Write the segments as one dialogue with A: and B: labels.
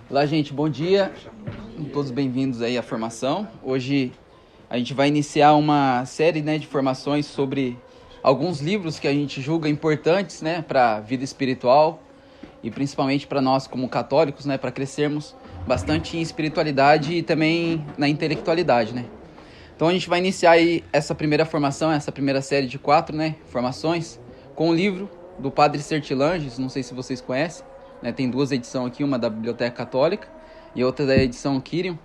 A: Olá, gente, bom dia. Todos bem-vindos aí à formação. Hoje a gente vai iniciar uma série, de formações sobre alguns livros que a gente julga importantes, para a vida espiritual e principalmente para nós como católicos, para crescermos bastante em espiritualidade e também na intelectualidade, Então a gente vai iniciar aí essa primeira formação, essa primeira série de 4, formações, com o livro do Padre Sertilanges, não sei se vocês conhecem, tem 2 edições aqui, uma da Biblioteca Católica e outra da edição Quirion,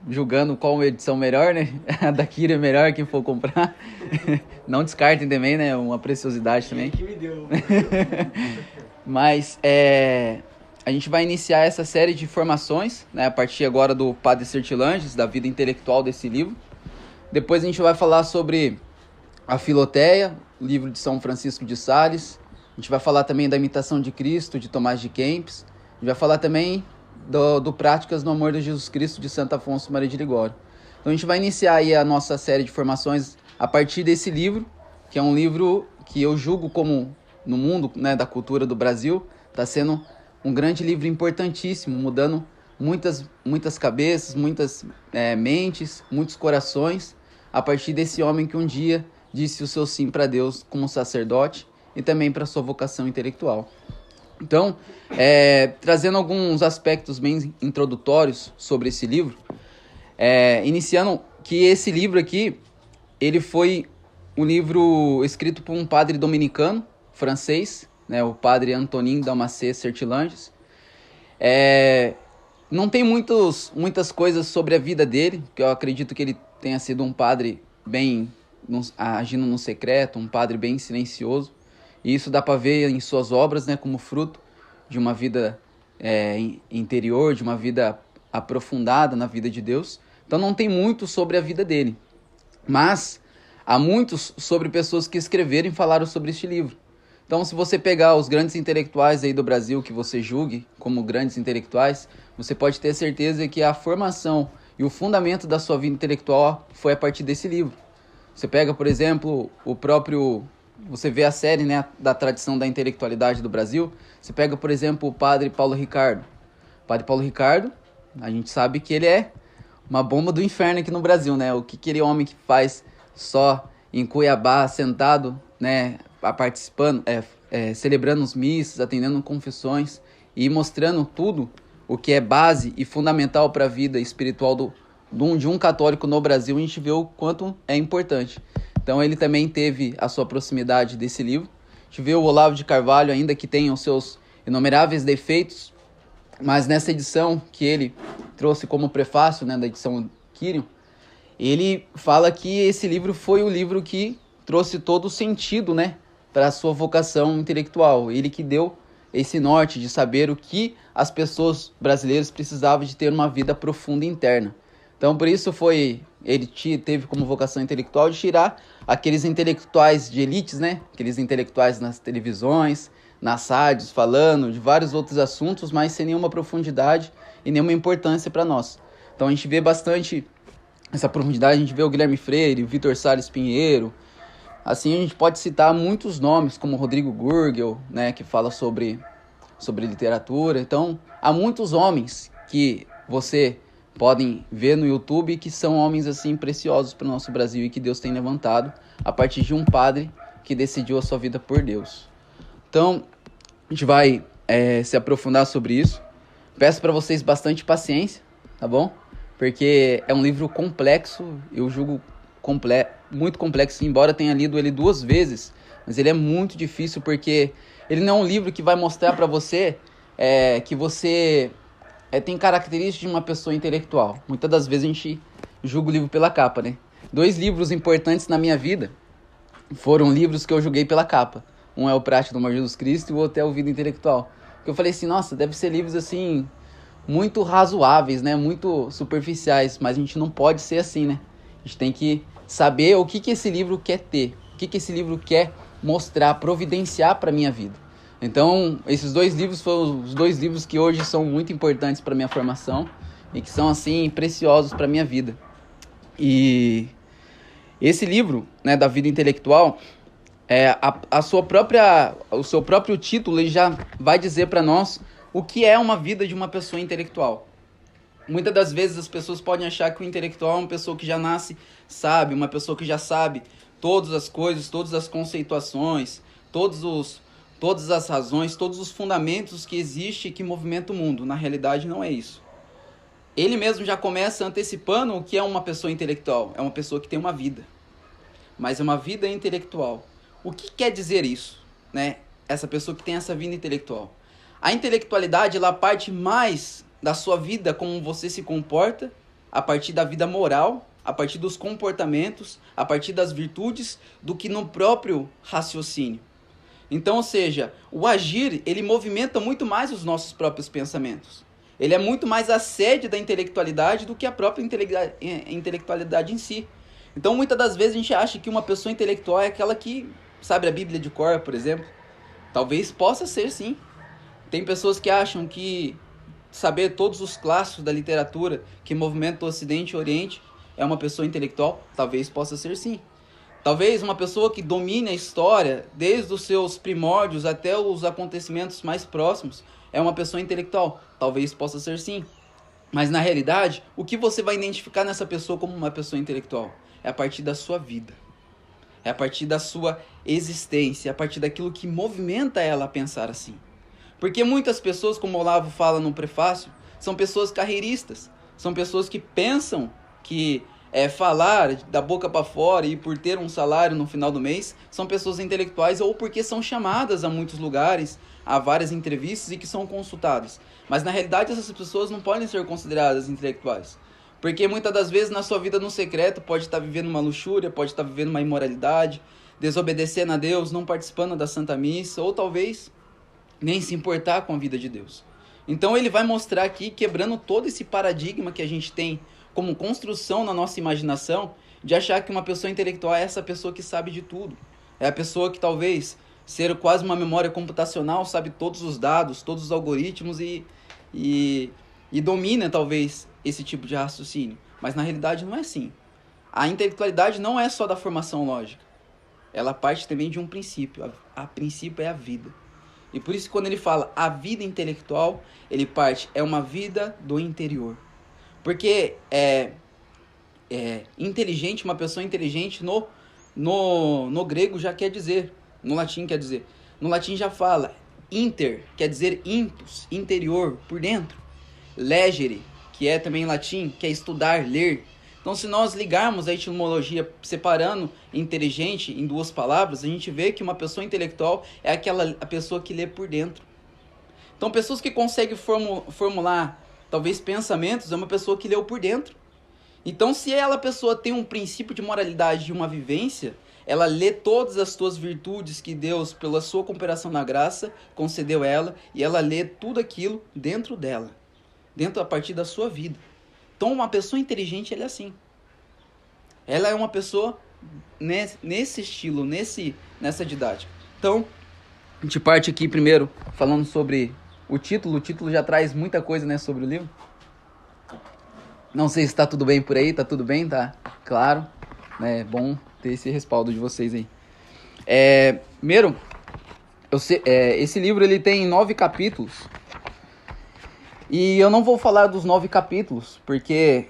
A: julgando qual edição melhor, A da Quirion é melhor, quem for comprar. Não descartem também, uma preciosidade também.
B: Que me deu.
A: Mas a gente vai iniciar essa série de formações, a partir agora do Padre Sertilanges, da vida intelectual desse livro. Depois a gente vai falar sobre a Filoteia, o livro de São Francisco de Sales. A gente vai falar também da Imitação de Cristo, de Tomás de Kempis. A gente vai falar também do Práticas no Amor de Jesus Cristo, de Santo Afonso Maria de Ligório. Então a gente vai iniciar aí a nossa série de formações a partir desse livro, que é um livro que eu julgo como, no mundo da cultura do Brasil, está sendo um grande livro importantíssimo, mudando muitas cabeças, muitas mentes, muitos corações, a partir desse homem que um dia disse o seu sim para Deus como sacerdote e também para sua vocação intelectual. Então, trazendo alguns aspectos bem introdutórios sobre esse livro, iniciando que esse livro aqui, ele foi um livro escrito por um padre dominicano, francês, o padre Antonin Damascene Sertilanges. Não tem muitas coisas sobre a vida dele, que eu acredito que ele tenha sido um padre bem agindo no secreto, um padre bem silencioso. E isso dá para ver em suas obras, como fruto de uma vida interior, de uma vida aprofundada na vida de Deus. Então não tem muito sobre a vida dele. Mas há muitos sobre pessoas que escreveram e falaram sobre este livro. Então, se você pegar os grandes intelectuais aí do Brasil que você julgue como grandes intelectuais, você pode ter certeza que a formação e o fundamento da sua vida intelectual foi a partir desse livro. Você pega, por exemplo, você vê a série da tradição da intelectualidade do Brasil. Você pega, por exemplo, o padre Paulo Ricardo. O padre Paulo Ricardo, a gente sabe que ele é uma bomba do inferno aqui no Brasil, O que aquele homem que faz só em Cuiabá, sentado, participando, celebrando os missas, atendendo confissões e mostrando tudo o que é base e fundamental para a vida espiritual de um católico no Brasil. A gente vê o quanto é importante. Então ele também teve a sua proximidade desse livro. A gente vê o Olavo de Carvalho, ainda que tenha os seus inumeráveis defeitos, mas nessa edição que ele trouxe como prefácio, da edição Quirion, ele fala que esse livro foi o livro que trouxe todo o sentido, para a sua vocação intelectual. Ele que deu esse norte de saber o que as pessoas brasileiras precisavam de ter uma vida profunda e interna. Então, por isso ele teve como vocação intelectual de tirar aqueles intelectuais de elites, Aqueles intelectuais nas televisões, nas rádios, falando de vários outros assuntos, mas sem nenhuma profundidade e nenhuma importância para nós. Então, a gente vê bastante essa profundidade, a gente vê o Guilherme Freire, o Vitor Salles Pinheiro. Assim, a gente pode citar muitos nomes, como Rodrigo Gurgel, que fala sobre literatura. Então, há muitos homens que você podem ver no YouTube que são homens assim preciosos para o nosso Brasil e que Deus tem levantado a partir de um padre que decidiu a sua vida por Deus. Então, a gente vai se aprofundar sobre isso. Peço para vocês bastante paciência, tá bom? Porque é um livro complexo, eu julgo muito complexo, embora tenha lido ele 2 vezes, mas ele é muito difícil porque ele não é um livro que vai mostrar para você que você tem características de uma pessoa intelectual. Muitas das vezes a gente julga o livro pela capa, 2 livros importantes na minha vida foram livros que eu julguei pela capa. Um é o Prática do Amor de Jesus Cristo e o outro é o Vida Intelectual. Eu falei assim, nossa, deve ser livros assim muito razoáveis, muito superficiais, mas a gente não pode ser assim, A gente tem que saber o que esse livro quer ter, o que esse livro quer mostrar, providenciar para a minha vida. Então, esses 2 livros foram os 2 livros que hoje são muito importantes para a minha formação e que são, assim, preciosos para a minha vida. E esse livro, da vida intelectual, O seu próprio título ele já vai dizer para nós o que é uma vida de uma pessoa intelectual. Muitas das vezes as pessoas podem achar que o intelectual é uma pessoa que já nasce sabe, uma pessoa que já sabe todas as coisas, todas as conceituações, todas as razões, todos os fundamentos que existem e que movimentam o mundo. Na realidade não é isso. Ele mesmo já começa antecipando o que é uma pessoa intelectual. É uma pessoa que tem uma vida, mas é uma vida intelectual. O que quer dizer isso, né? Essa pessoa que tem essa vida intelectual. A intelectualidade, ela parte mais da sua vida, como você se comporta, a partir da vida moral, a partir dos comportamentos, a partir das virtudes, do que no próprio raciocínio. Então, ou seja, o agir, ele movimenta muito mais os nossos próprios pensamentos. Ele é muito mais a sede da intelectualidade do que a própria intelectualidade em si. Então, muitas das vezes a gente acha que uma pessoa intelectual é aquela que sabe a Bíblia de cor, por exemplo. Talvez possa ser, sim. Tem pessoas que acham que saber todos os clássicos da literatura que movimentam o Ocidente e o Oriente é uma pessoa intelectual. Talvez possa ser, sim. Talvez uma pessoa que domine a história desde os seus primórdios até os acontecimentos mais próximos é uma pessoa intelectual. Talvez possa ser, sim. Mas na realidade, o que você vai identificar nessa pessoa como uma pessoa intelectual? É a partir da sua vida. É a partir da sua existência, é a partir daquilo que movimenta ela a pensar assim. Porque muitas pessoas, como o Olavo fala no prefácio, são pessoas carreiristas. São pessoas que pensam que falar da boca para fora e por ter um salário no final do mês, são pessoas intelectuais ou porque são chamadas a muitos lugares, a várias entrevistas e que são consultadas. Mas na realidade essas pessoas não podem ser consideradas intelectuais. Porque muitas das vezes na sua vida no secreto pode estar vivendo uma luxúria, pode estar vivendo uma imoralidade, desobedecendo a Deus, não participando da Santa Missa, ou talvez nem se importar com a vida de Deus. Então ele vai mostrar aqui, quebrando todo esse paradigma que a gente tem como construção na nossa imaginação, de achar que uma pessoa intelectual é essa pessoa que sabe de tudo. É a pessoa que talvez, ser quase uma memória computacional, sabe todos os dados, todos os algoritmos e domina talvez esse tipo de raciocínio. Mas na realidade não é assim. A intelectualidade não é só da formação lógica. Ela parte também de um princípio. A princípio é a vida. E por isso quando ele fala a vida intelectual, ele parte, é uma vida do interior. Porque inteligente, uma pessoa inteligente no grego já quer dizer, no latim quer dizer. No latim já fala inter, quer dizer intus, interior, por dentro. Legere, que é também em latim, que é estudar, ler. Então se nós ligarmos a etimologia separando inteligente em duas palavras, a gente vê que uma pessoa intelectual é a pessoa que lê por dentro. Então pessoas que conseguem formular talvez pensamentos é uma pessoa que leu por dentro. Então se a pessoa tem um princípio de moralidade e uma vivência, ela lê todas as suas virtudes que Deus, pela sua cooperação na graça, concedeu a ela, e ela lê tudo aquilo dentro dela, dentro a partir da sua vida. Então uma pessoa inteligente ela é assim. Ela é uma pessoa nesse estilo, nessa didática. Então, a gente parte aqui primeiro falando sobre o título. O título já traz muita coisa, né, sobre o livro. Não sei se está tudo bem por aí, tá tudo bem, tá? Claro, é bom ter esse respaldo de vocês aí. Primeiro, esse livro ele tem 9 capítulos. E eu não vou falar dos 9 capítulos, porque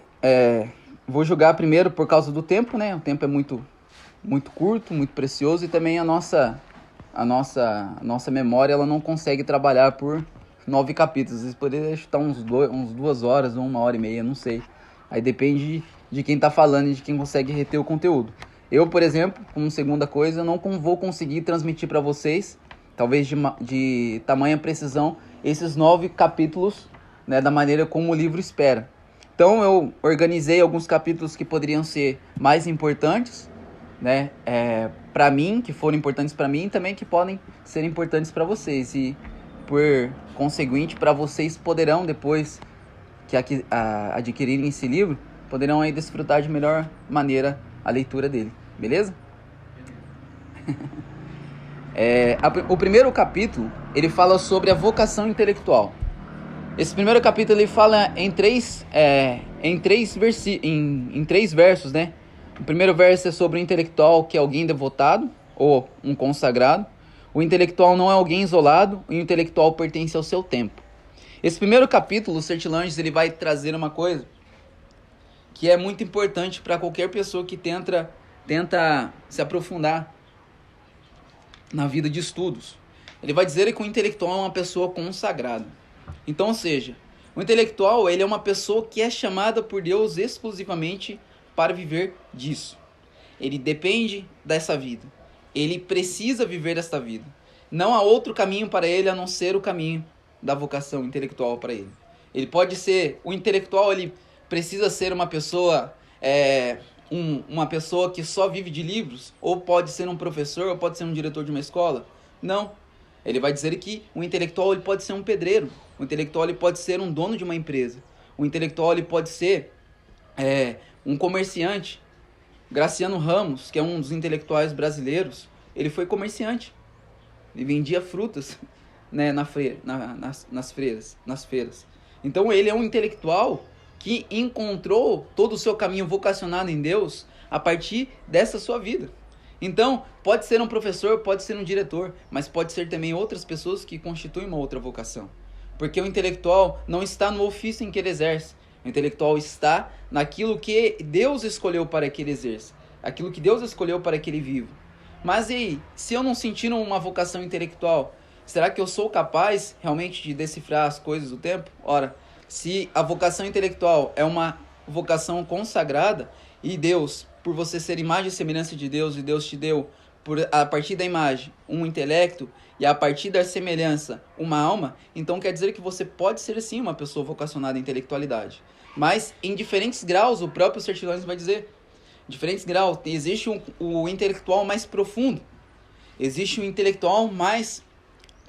A: vou julgar primeiro por causa do tempo, né? O tempo é muito, muito curto, muito precioso, e também a nossa memória ela não consegue trabalhar por 9 capítulos. Às vezes poderia chutar uns 2 horas ou 1h30, não sei. Aí depende de quem tá falando e de quem consegue reter o conteúdo. Eu, por exemplo, como segunda coisa, eu não vou conseguir transmitir para vocês, talvez de tamanha precisão, esses 9 capítulos, né, da maneira como o livro espera. Então eu organizei alguns capítulos que poderiam ser mais importantes, né, para mim, que foram importantes para mim, e também que podem ser importantes para vocês. E por conseguinte, para vocês poderão, depois que adquirirem esse livro, poderão aí desfrutar de melhor maneira a leitura dele, beleza? O primeiro capítulo, ele fala sobre a vocação intelectual. Esse primeiro capítulo ele fala em três versos, né? O primeiro verso é sobre o intelectual, que é alguém devotado, ou um consagrado. O intelectual não é alguém isolado, o intelectual pertence ao seu tempo. Esse primeiro capítulo, o Sertilanges, ele vai trazer uma coisa que é muito importante para qualquer pessoa que tenta se aprofundar na vida de estudos. Ele vai dizer que o intelectual é uma pessoa consagrada. Então, ou seja, o intelectual, ele é uma pessoa que é chamada por Deus exclusivamente para viver disso. Ele depende dessa vida. Ele precisa viver essa vida. Não há outro caminho para ele a não ser o caminho da vocação intelectual para ele. Ele pode ser, o intelectual, ele precisa ser uma pessoa, uma pessoa que só vive de livros, ou pode ser um professor, ou pode ser um diretor de uma escola. Não. Ele vai dizer que o intelectual, ele pode ser um pedreiro. O intelectual, ele pode ser um dono de uma empresa. O intelectual, ele pode ser um comerciante. Graciano Ramos, que é um dos intelectuais brasileiros, ele foi comerciante. Ele vendia frutas, né, nas feiras. Então ele é um intelectual que encontrou todo o seu caminho vocacionado em Deus a partir dessa sua vida. Então, pode ser um professor, pode ser um diretor, mas pode ser também outras pessoas que constituem uma outra vocação. Porque o intelectual não está no ofício em que ele exerce. O intelectual está naquilo que Deus escolheu para que ele exerça. Aquilo que Deus escolheu para que ele viva. Mas e aí, se eu não sentir uma vocação intelectual, será que eu sou capaz realmente de decifrar as coisas do tempo? Ora, se a vocação intelectual é uma vocação consagrada, e Deus, por você ser imagem e semelhança de Deus, e Deus te deu, a partir da imagem, um intelecto, e a partir da semelhança, uma alma, então quer dizer que você pode ser sim uma pessoa vocacionada à intelectualidade. Mas em diferentes graus, o próprio Sertilanges vai dizer, diferentes graus, existe o intelectual mais profundo, existe o intelectual mais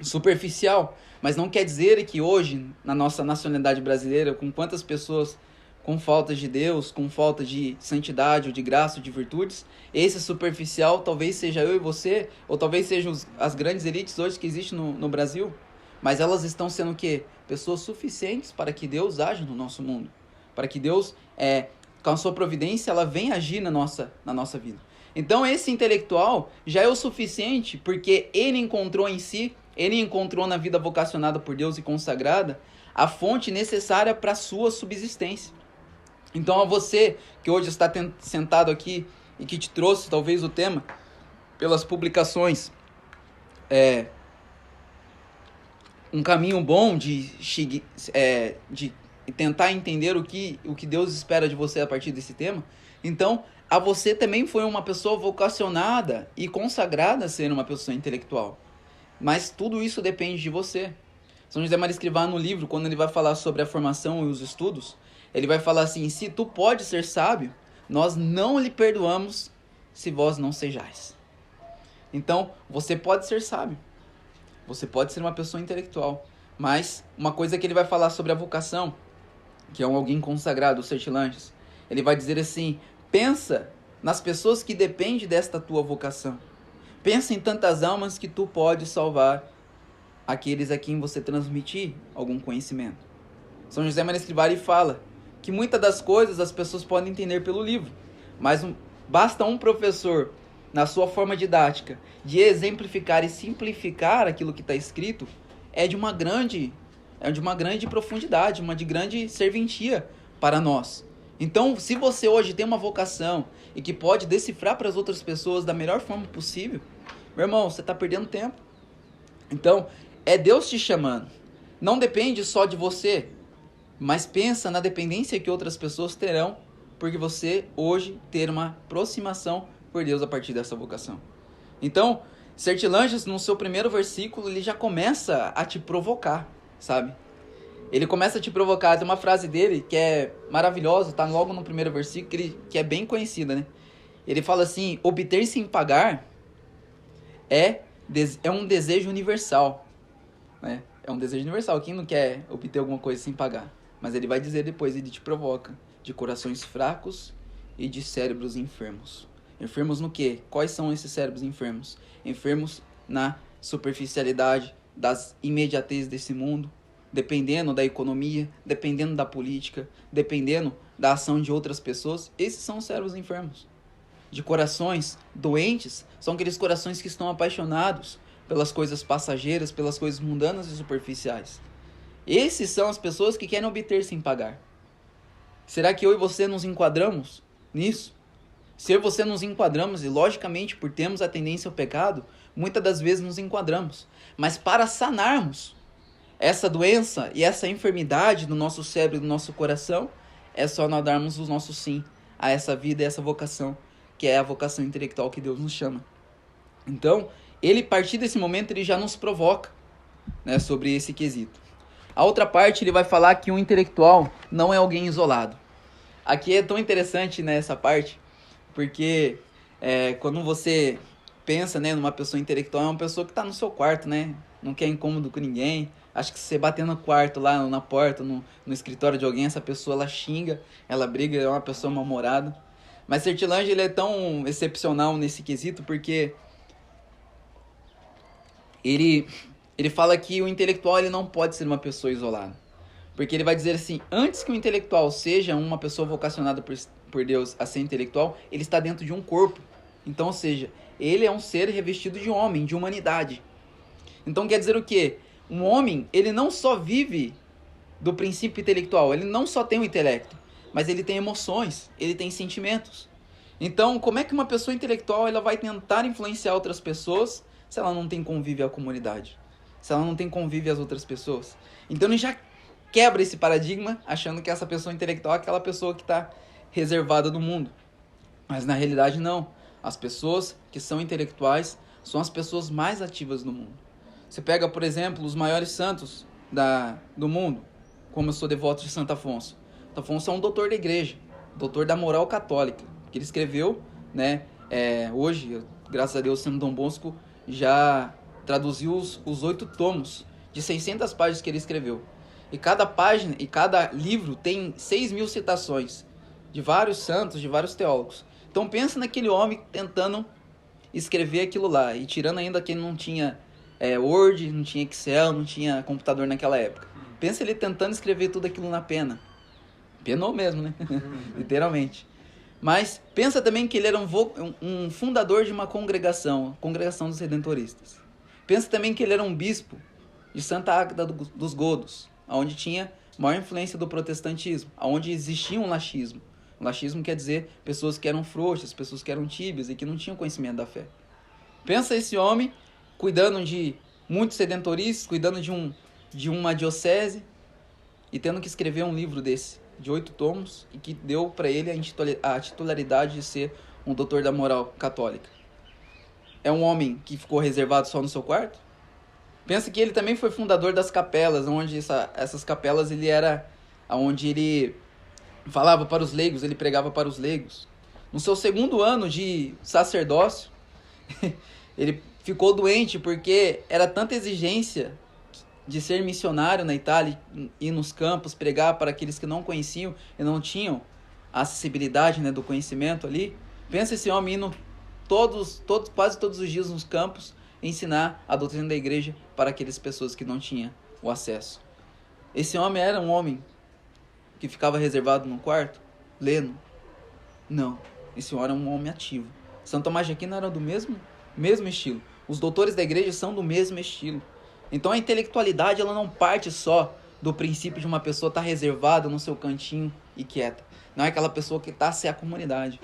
A: superficial, mas não quer dizer que hoje, na nossa nacionalidade brasileira, com quantas pessoas com falta de Deus, com falta de santidade, ou de graça, ou de virtudes, esse superficial talvez seja eu e você, ou talvez sejam as grandes elites hoje que existem no Brasil, mas elas estão sendo o quê? Pessoas suficientes para que Deus age no nosso mundo, para que Deus, com a sua providência, ela venha agir na nossa vida. Então esse intelectual já é o suficiente, porque ele encontrou em si, ele encontrou na vida vocacionada por Deus e consagrada, a fonte necessária para a sua subsistência. Então a você que hoje está sentado aqui e que te trouxe talvez o tema pelas publicações, um caminho bom de tentar entender o que Deus espera de você a partir desse tema. Então a você também foi uma pessoa vocacionada e consagrada a ser uma pessoa intelectual. Mas tudo isso depende de você. São José Maria Escrivá, no livro, quando ele vai falar sobre a formação e os estudos, ele vai falar assim: se tu pode ser sábio, nós não lhe perdoamos se vós não sejais. Então, você pode ser sábio, você pode ser uma pessoa intelectual, mas uma coisa que ele vai falar sobre a vocação, que é alguém consagrado, o Sertilanges, ele vai dizer assim: pensa nas pessoas que dependem desta tua vocação. Pensa em tantas almas que tu pode salvar, aqueles a quem você transmitir algum conhecimento. São José Maria Escrivá fala que muitas das coisas as pessoas podem entender pelo livro, mas basta um professor, na sua forma didática, de exemplificar e simplificar aquilo que está escrito, é de uma grande profundidade, de grande serventia para nós. Então, se você hoje tem uma vocação e que pode decifrar para as outras pessoas da melhor forma possível, meu irmão, você está perdendo tempo. Então, é Deus te chamando. Não depende só de você, mas pensa na dependência que outras pessoas terão porque você hoje ter uma aproximação por Deus a partir dessa vocação. Então, Sertilanges, no seu primeiro versículo, ele já começa a te provocar, sabe? Ele começa a te provocar. Tem uma frase dele que é maravilhosa, tá logo no primeiro versículo, que é bem conhecida, né? Ele fala assim: obter sem pagar é um desejo universal, né? É um desejo universal. Quem não quer obter alguma coisa sem pagar? Mas ele vai dizer depois, ele te provoca, de corações fracos e de cérebros enfermos. Enfermos no quê? Quais são esses cérebros enfermos? Enfermos na superficialidade, das imediatezes desse mundo, dependendo da economia, dependendo da política, dependendo da ação de outras pessoas. Esses são os cérebros enfermos. de corações doentes são aqueles corações que estão apaixonados pelas coisas passageiras, pelas coisas mundanas e superficiais. Esses são as pessoas que querem obter sem pagar. Será que eu e você nos enquadramos nisso? Se eu e você nos enquadramos, e logicamente por termos a tendência ao pecado, muitas das vezes nos enquadramos. Mas para sanarmos essa doença e essa enfermidade do nosso cérebro e do nosso coração, é só nós darmos o nosso sim a essa vida e essa vocação, que é a vocação intelectual que Deus nos chama. Então, ele, a partir desse momento, ele já nos provoca, né, sobre esse quesito. A outra parte, ele vai falar que um intelectual não é alguém isolado. Aqui é tão interessante, né, essa parte, porque quando você pensa, né, numa pessoa intelectual, é uma pessoa que está no seu quarto, né, não quer incômodo com ninguém. Acho que se você bater no quarto, lá na porta, no escritório de alguém, essa pessoa ela xinga, ela briga, é uma pessoa mal-humorada. Mas Sertilange, ele é tão excepcional nesse quesito porque ele fala que o intelectual ele não pode ser uma pessoa isolada. Porque ele vai dizer assim, antes que o intelectual seja uma pessoa vocacionada por Deus a ser intelectual, ele está dentro de um corpo. Então, ou seja, ele é um ser revestido de homem, de humanidade. Então quer dizer o quê? Um homem, ele não só vive do princípio intelectual, ele não só tem o intelecto, mas ele tem emoções, ele tem sentimentos. Então, como é que uma pessoa intelectual ela vai tentar influenciar outras pessoas se ela não tem convívio à comunidade? Se ela não tem convívio às outras pessoas? Então, ele já quebra esse paradigma, achando que essa pessoa intelectual é aquela pessoa que está reservada do mundo. Mas, na realidade, não. As pessoas que são intelectuais são as pessoas mais ativas do mundo. Você pega, por exemplo, os maiores santos do mundo, como eu sou devoto de Santo Afonso. Santo Afonso é um doutor da igreja, doutor da moral católica, que ele escreveu, né? Hoje, graças a Deus, Santo Dom Bosco já traduziu os 8 tomos de 600 páginas que ele escreveu. E cada página e cada livro tem 6.000 citações de vários santos, de vários teólogos. Então pensa naquele homem tentando escrever aquilo lá, e tirando ainda que ele não tinha Word, não tinha Excel, não tinha computador naquela época. Pensa ele tentando escrever tudo aquilo na pena. Penou mesmo, né? Literalmente. Mas pensa também que ele era um fundador de uma congregação, a Congregação dos Redentoristas. Pensa também que ele era um bispo de Santa Águeda dos Godos, onde tinha maior influência do protestantismo, onde existia um laxismo. O laxismo quer dizer pessoas que eram frouxas, pessoas que eram tíbias e que não tinham conhecimento da fé. Pensa esse homem cuidando de muitos redentoristas, cuidando de uma diocese e tendo que escrever um livro desse, de 8 tomos, e que deu para ele a titularidade de ser um doutor da moral católica. É um homem que ficou reservado só no seu quarto? Pensa que ele também foi fundador das capelas, onde essas capelas ele era onde ele falava para os leigos, ele pregava para os leigos. No seu 2º ano de sacerdócio, ele ficou doente porque era tanta exigência de ser missionário na Itália, ir nos campos, pregar para aqueles que não conheciam e não tinham a acessibilidade, né, do conhecimento ali. Pensa esse homem indo quase todos os dias nos campos ensinar a doutrina da igreja para aquelas pessoas que não tinham o acesso. Esse homem era um homem que ficava reservado no quarto, lendo? Não. Esse homem era um homem ativo. Santo Tomás de Aquino era do mesmo estilo. Os doutores da igreja são do mesmo estilo. Então a intelectualidade ela não parte só do princípio de uma pessoa estar reservada no seu cantinho e quieta. Não é aquela pessoa que está a ser a comunidade.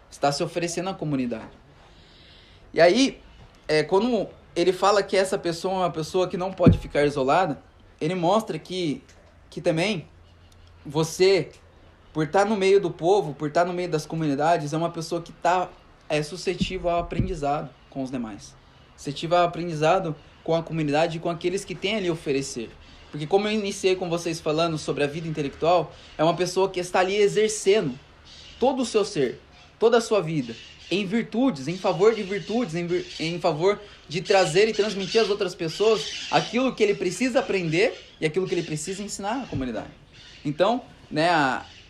A: Está se oferecendo à comunidade. E aí, quando ele fala que essa pessoa é uma pessoa que não pode ficar isolada, ele mostra que também você, por estar no meio do povo, por estar no meio das comunidades, é uma pessoa que está suscetível ao aprendizado com os demais. Suscetível ao aprendizado com a comunidade e com aqueles que têm ali a oferecer. Porque como eu iniciei com vocês falando sobre a vida intelectual, é uma pessoa que está ali exercendo todo o seu ser, toda a sua vida, em virtudes, em favor de virtudes, em favor de trazer e transmitir às outras pessoas aquilo que ele precisa aprender e aquilo que ele precisa ensinar à comunidade. Então, né,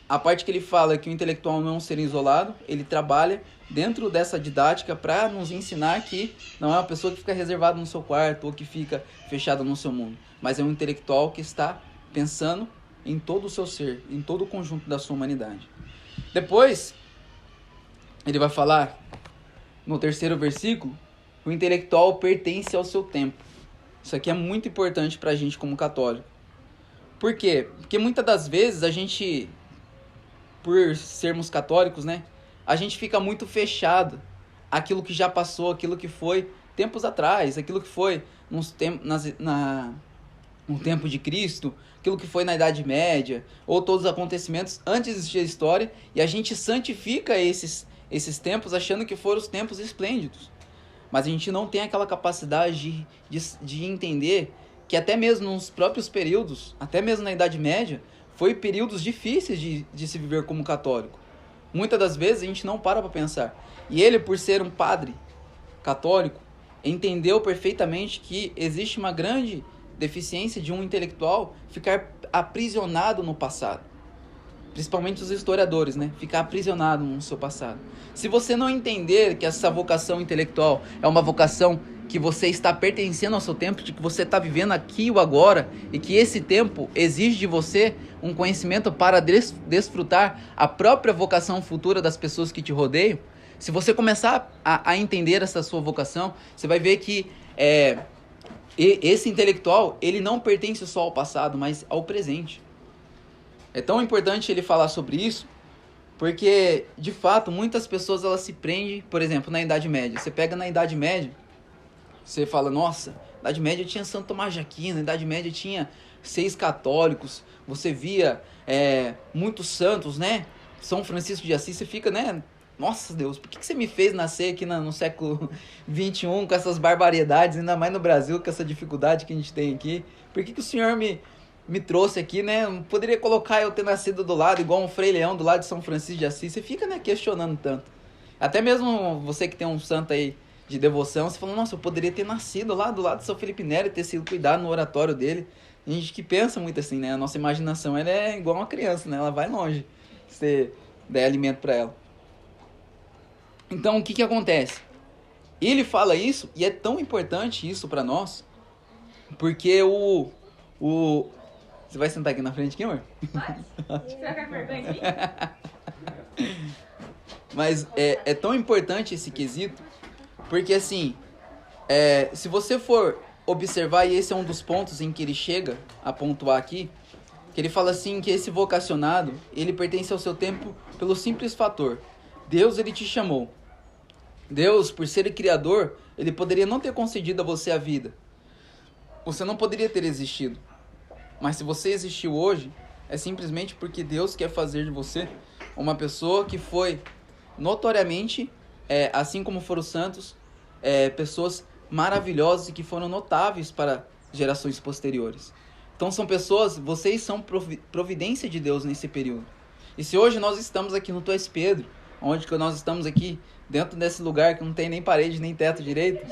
A: a parte que ele fala que o intelectual não é um ser isolado, ele trabalha dentro dessa didática para nos ensinar que não é uma pessoa que fica reservada no seu quarto ou que fica fechada no seu mundo, mas é um intelectual que está pensando em todo o seu ser, em todo o conjunto da sua humanidade. Depois, ele vai falar no terceiro versículo, o intelectual pertence ao seu tempo. Isso aqui é muito importante para a gente como católico. Por quê? Porque muitas das vezes a gente, por sermos católicos, né, a gente fica muito fechado àquilo que já passou, aquilo que foi tempos atrás, aquilo que foi no tempo de Cristo, aquilo que foi na Idade Média, ou todos os acontecimentos antes de existir a história, e a gente santifica esses tempos achando que foram os tempos esplêndidos. Mas a gente não tem aquela capacidade de entender que até mesmo nos próprios períodos, até mesmo na Idade Média, foi períodos difíceis de se viver como católico. Muitas das vezes a gente não para pensar. E ele, por ser um padre católico, entendeu perfeitamente que existe uma grande deficiência de um intelectual ficar aprisionado no passado. Principalmente os historiadores, né? Ficar aprisionado no seu passado. Se você não entender que essa vocação intelectual é uma vocação que você está pertencendo ao seu tempo, de que você está vivendo aqui o agora, e que esse tempo exige de você um conhecimento para desfrutar a própria vocação futura das pessoas que te rodeiam, se você começar a entender essa sua vocação, você vai ver que esse intelectual, ele não pertence só ao passado, mas ao presente. É tão importante ele falar sobre isso, porque, de fato, muitas pessoas elas se prendem, por exemplo, na Idade Média. Você pega na Idade Média, você fala, nossa, na Idade Média tinha Santo Tomás de Aquino, na Idade Média tinha 6 católicos, você via muitos santos, né? São Francisco de Assis, você fica, né? Nossa Deus, por que você me fez nascer aqui no século XXI com essas barbaridades, ainda mais no Brasil, com essa dificuldade que a gente tem aqui? Por que o Senhor me trouxe aqui, né? Não poderia colocar eu ter nascido do lado, igual um Frei Leão do lado de São Francisco de Assis? Você fica, né, questionando tanto. Até mesmo você que tem um santo aí de devoção, você fala, nossa, eu poderia ter nascido lá do lado de São Felipe Neri, ter sido cuidado no oratório dele. A gente que pensa muito assim, né? A nossa imaginação, ela é igual uma criança, né? Ela vai longe se você der alimento para ela. Então, o que acontece? Ele fala isso, e é tão importante isso para nós, porque Você vai sentar aqui na frente, aqui, amor?
B: Você vai perder aqui?
A: Mas é tão importante esse quesito, porque assim, se você for observar, e esse é um dos pontos em que ele chega a pontuar aqui, que ele fala assim, que esse vocacionado, ele pertence ao seu tempo pelo simples fator. Deus, ele te chamou. Deus, por ser o Criador, ele poderia não ter concedido a você a vida. Você não poderia ter existido. Mas se você existiu hoje, é simplesmente porque Deus quer fazer de você uma pessoa que foi notoriamente, assim como foram os santos, pessoas maravilhosas e que foram notáveis para gerações posteriores. Então são pessoas, vocês são providência de Deus nesse período. E se hoje nós estamos aqui no Tues Pedro, onde que nós estamos aqui, dentro desse lugar que não tem nem parede, nem teto direito,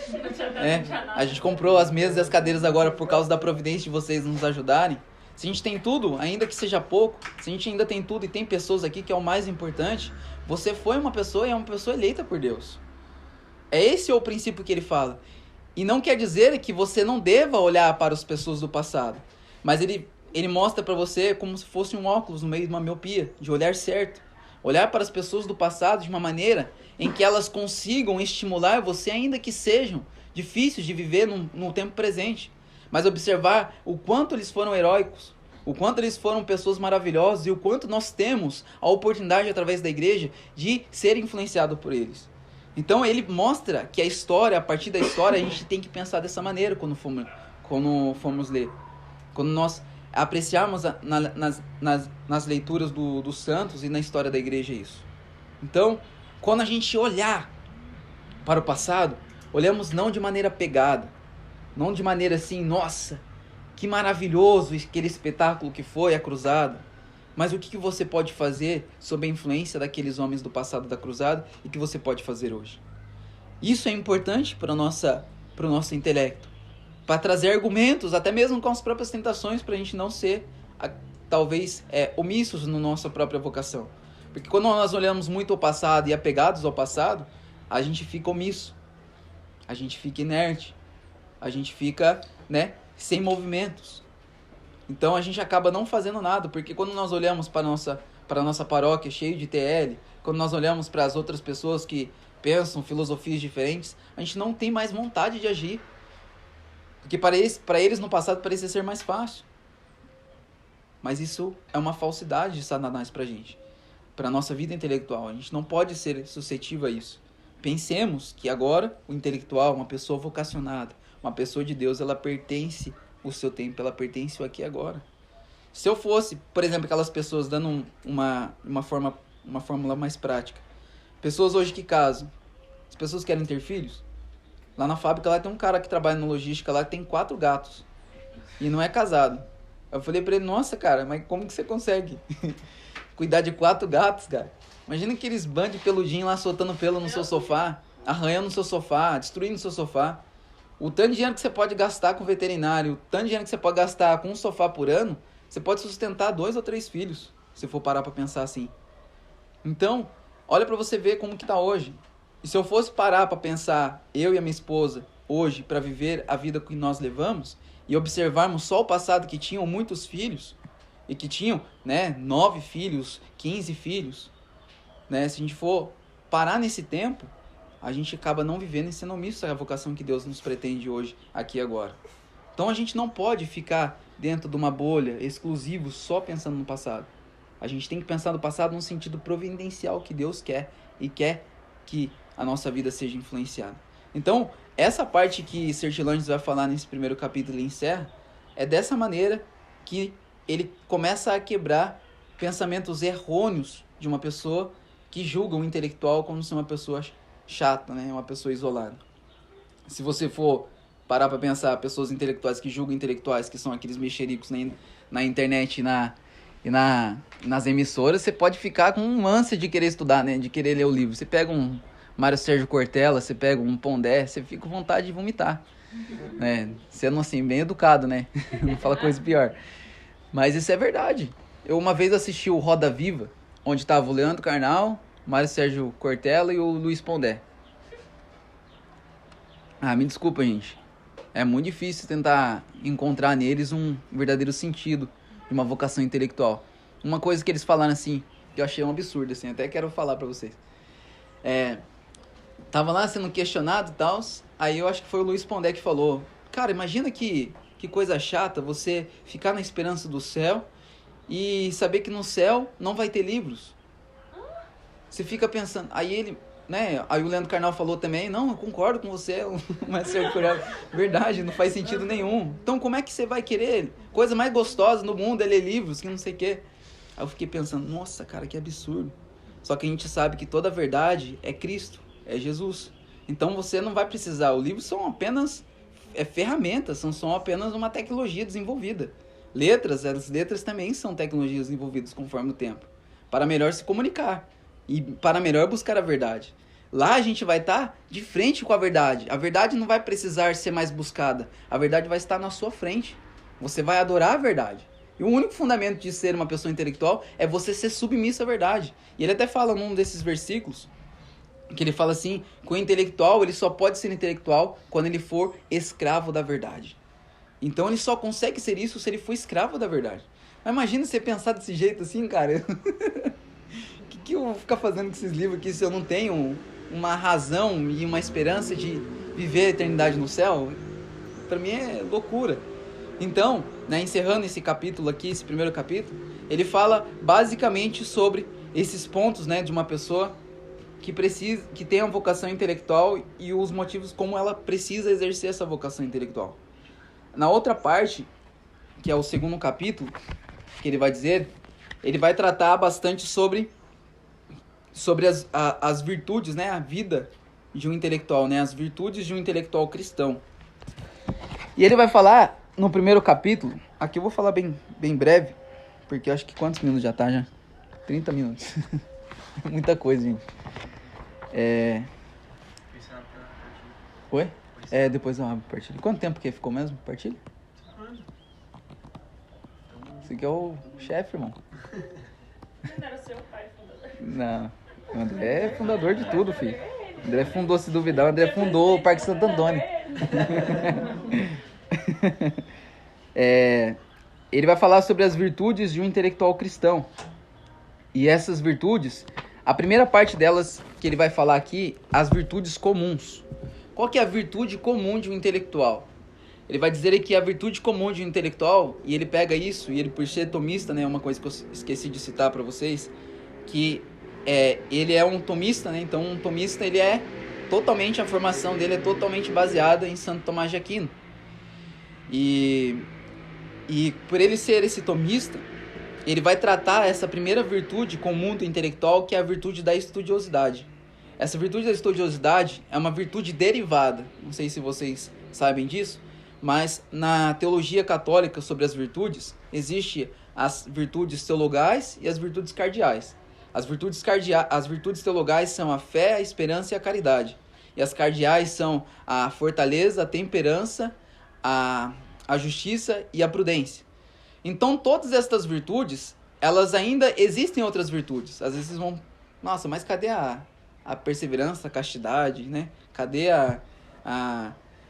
A: a gente comprou as mesas e as cadeiras agora por causa da providência de vocês nos ajudarem. Se a gente tem tudo, ainda que seja pouco, se a gente ainda tem tudo e tem pessoas aqui, que é o mais importante, você foi uma pessoa e é uma pessoa eleita por Deus. Esse é o princípio que ele fala. E não quer dizer que você não deva olhar para as pessoas do passado, mas ele mostra para você como se fosse um óculos no meio de uma miopia, de olhar certo. Olhar para as pessoas do passado de uma maneira em que elas consigam estimular você, ainda que sejam difíceis de viver no tempo presente. Mas observar o quanto eles foram heróicos, o quanto eles foram pessoas maravilhosas e o quanto nós temos a oportunidade, através da igreja, de ser influenciado por eles. Então ele mostra que a história, a partir da história, a gente tem que pensar dessa maneira quando formos ler. Quando nós apreciarmos nas leituras dos santos e na história da igreja isso. Então, quando a gente olhar para o passado, olhamos não de maneira pegada, não de maneira assim, nossa, que maravilhoso aquele espetáculo que foi a cruzada, mas o que você pode fazer sob a influência daqueles homens do passado da cruzada e que você pode fazer hoje. Isso é importante para o nosso intelecto, para trazer argumentos, até mesmo com as próprias tentações, para a gente não ser, talvez, omissos na nossa própria vocação. Porque quando nós olhamos muito ao passado e apegados ao passado, a gente fica omisso, a gente fica inerte, a gente fica, sem movimentos. Então a gente acaba não fazendo nada, porque quando nós olhamos para a nossa paróquia cheia de TL, quando nós olhamos para as outras pessoas que pensam filosofias diferentes, a gente não tem mais vontade de agir. Porque para eles no passado parecia ser mais fácil. Mas isso é uma falsidade de Satanás para a gente. Para a nossa vida intelectual. A gente não pode ser suscetível a isso. Pensemos que agora o intelectual, uma pessoa vocacionada, uma pessoa de Deus, ela pertence o seu tempo, ela pertence o aqui e agora. Se eu fosse, por exemplo, aquelas pessoas dando uma fórmula mais prática. Pessoas hoje que casam. As pessoas querem ter filhos. Lá na fábrica lá tem um cara que trabalha na logística lá que tem 4 gatos. E não é casado. Eu falei pra ele, nossa, cara, mas como que você consegue cuidar de 4 gatos, cara? Imagina aqueles bandos de peludinho lá soltando pelo no seu sofá, arranhando no seu sofá, destruindo o seu sofá. O tanto de dinheiro que você pode gastar com veterinário, o tanto de dinheiro que você pode gastar com um sofá por ano, você pode sustentar 2 ou 3 filhos, se for parar pra pensar assim. Então, olha pra você ver como que tá hoje. E se eu fosse parar pra pensar, eu e a minha esposa, hoje, pra viver a vida que nós levamos, e observarmos só o passado que tinham muitos filhos, e que tinham, 9 filhos, 15 filhos, se a gente for parar nesse tempo, a gente acaba não vivendo e sendo omisso à vocação que Deus nos pretende hoje, aqui e agora. Então a gente não pode ficar dentro de uma bolha, exclusivo, só pensando no passado. A gente tem que pensar no passado no sentido providencial que Deus quer, e quer que a nossa vida seja influenciada. Então, essa parte que Sertilanges vai falar nesse primeiro capítulo e encerra, é dessa maneira que ele começa a quebrar pensamentos errôneos de uma pessoa que julga o intelectual como se uma pessoa chata, uma pessoa isolada. Se você for parar para pensar, pessoas intelectuais que julgam intelectuais, que são aqueles mexericos na internet e nas emissoras, você pode ficar com um ânsia de querer estudar, de querer ler o livro. Você pega um Mário Sérgio Cortella, você pega um Pondé, você fica com vontade de vomitar. Sendo assim, bem educado, não fala coisa pior. Mas isso é verdade. Eu uma vez assisti o Roda Viva, onde estava o Leandro Carnal, Mário Sérgio Cortella e o Luiz Pondé. Me desculpa, gente. É muito difícil tentar encontrar neles um verdadeiro sentido de uma vocação intelectual. Uma coisa que eles falaram assim, que eu achei um absurdo, assim, até quero falar pra vocês. Tava lá sendo questionado e tal, aí eu acho que foi o Luiz Pondé que falou, cara, imagina que coisa chata você ficar na esperança do céu e saber que no céu não vai ter livros. Você fica pensando, aí o Leandro Carnal falou também, não, eu concordo com você, mas verdade, não faz sentido nenhum. Então como é que você vai querer? Coisa mais gostosa no mundo é ler livros, que não sei o quê. Aí eu fiquei pensando, nossa, cara, que absurdo. Só que a gente sabe que toda a verdade é Cristo, é Jesus. Então você não vai precisar, os livros são apenas ferramentas, são apenas uma tecnologia desenvolvida. As letras também são tecnologias desenvolvidas conforme o tempo, para melhor se comunicar e para melhor buscar a verdade. Lá a gente vai estar de frente com a verdade não vai precisar ser mais buscada, a verdade vai estar na sua frente, você vai adorar a verdade. E o único fundamento de ser uma pessoa intelectual é você ser submisso à verdade. E ele até fala num desses versículos, que ele fala assim, que o intelectual ele só pode ser intelectual quando ele for escravo da verdade. Então ele só consegue ser isso se ele for escravo da verdade. Mas imagina você pensar desse jeito assim, cara. O que eu vou ficar fazendo com esses livros aqui se eu não tenho uma razão e uma esperança de viver a eternidade no céu? Para mim é loucura. Então, encerrando esse capítulo aqui, esse primeiro capítulo, ele fala basicamente sobre esses pontos, de uma pessoa que tem uma vocação intelectual e os motivos como ela precisa exercer essa vocação intelectual. Na outra parte, que é o segundo capítulo, que ele vai dizer, ele vai tratar bastante sobre as virtudes, a vida de um intelectual, as virtudes de um intelectual cristão. E ele vai falar no primeiro capítulo, aqui eu vou falar bem breve, porque eu acho que quantos minutos já tá já? 30 minutos. Muita coisa, gente. Oi? Depois eu abro partilha. Quanto tempo que ficou mesmo? Partilha? Esse aqui é o chefe, irmão.
B: Não era o seu pai fundador?
A: Não. O André é fundador de tudo, filho. O André fundou, se duvidar, o André fundou o Parque Santo Antônio. Ele vai falar sobre as virtudes de um intelectual cristão. E essas virtudes, a primeira parte delas que ele vai falar aqui as virtudes comuns. Qual que é a virtude comum de um intelectual? Ele vai dizer que a virtude comum de um intelectual, e ele pega isso, e ele por ser tomista, né, uma coisa que eu esqueci de citar para vocês, que ele é um tomista, né, então um tomista ele é totalmente, a formação dele é totalmente baseada em Santo Tomás de Aquino. E por ele ser esse tomista, ele vai tratar essa primeira virtude comum do intelectual, que é a virtude da estudiosidade. Essa virtude da estudiosidade é uma virtude derivada, não sei se vocês sabem disso, mas na teologia católica sobre as virtudes, existe as virtudes teologais e as virtudes cardeais. As virtudes teologais são a fé, a esperança e a caridade. E as cardeais são a fortaleza, a temperança, a justiça e a prudência. Então, todas estas virtudes, elas ainda existem outras virtudes. Às vezes vocês vão, nossa, mas cadê a perseverança, a castidade, né? Cadê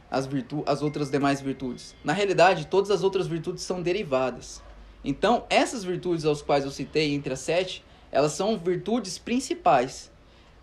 A: as outras demais virtudes? Na realidade, todas as outras virtudes são derivadas. Então, essas virtudes aos quais eu citei entre as 7, elas são virtudes principais.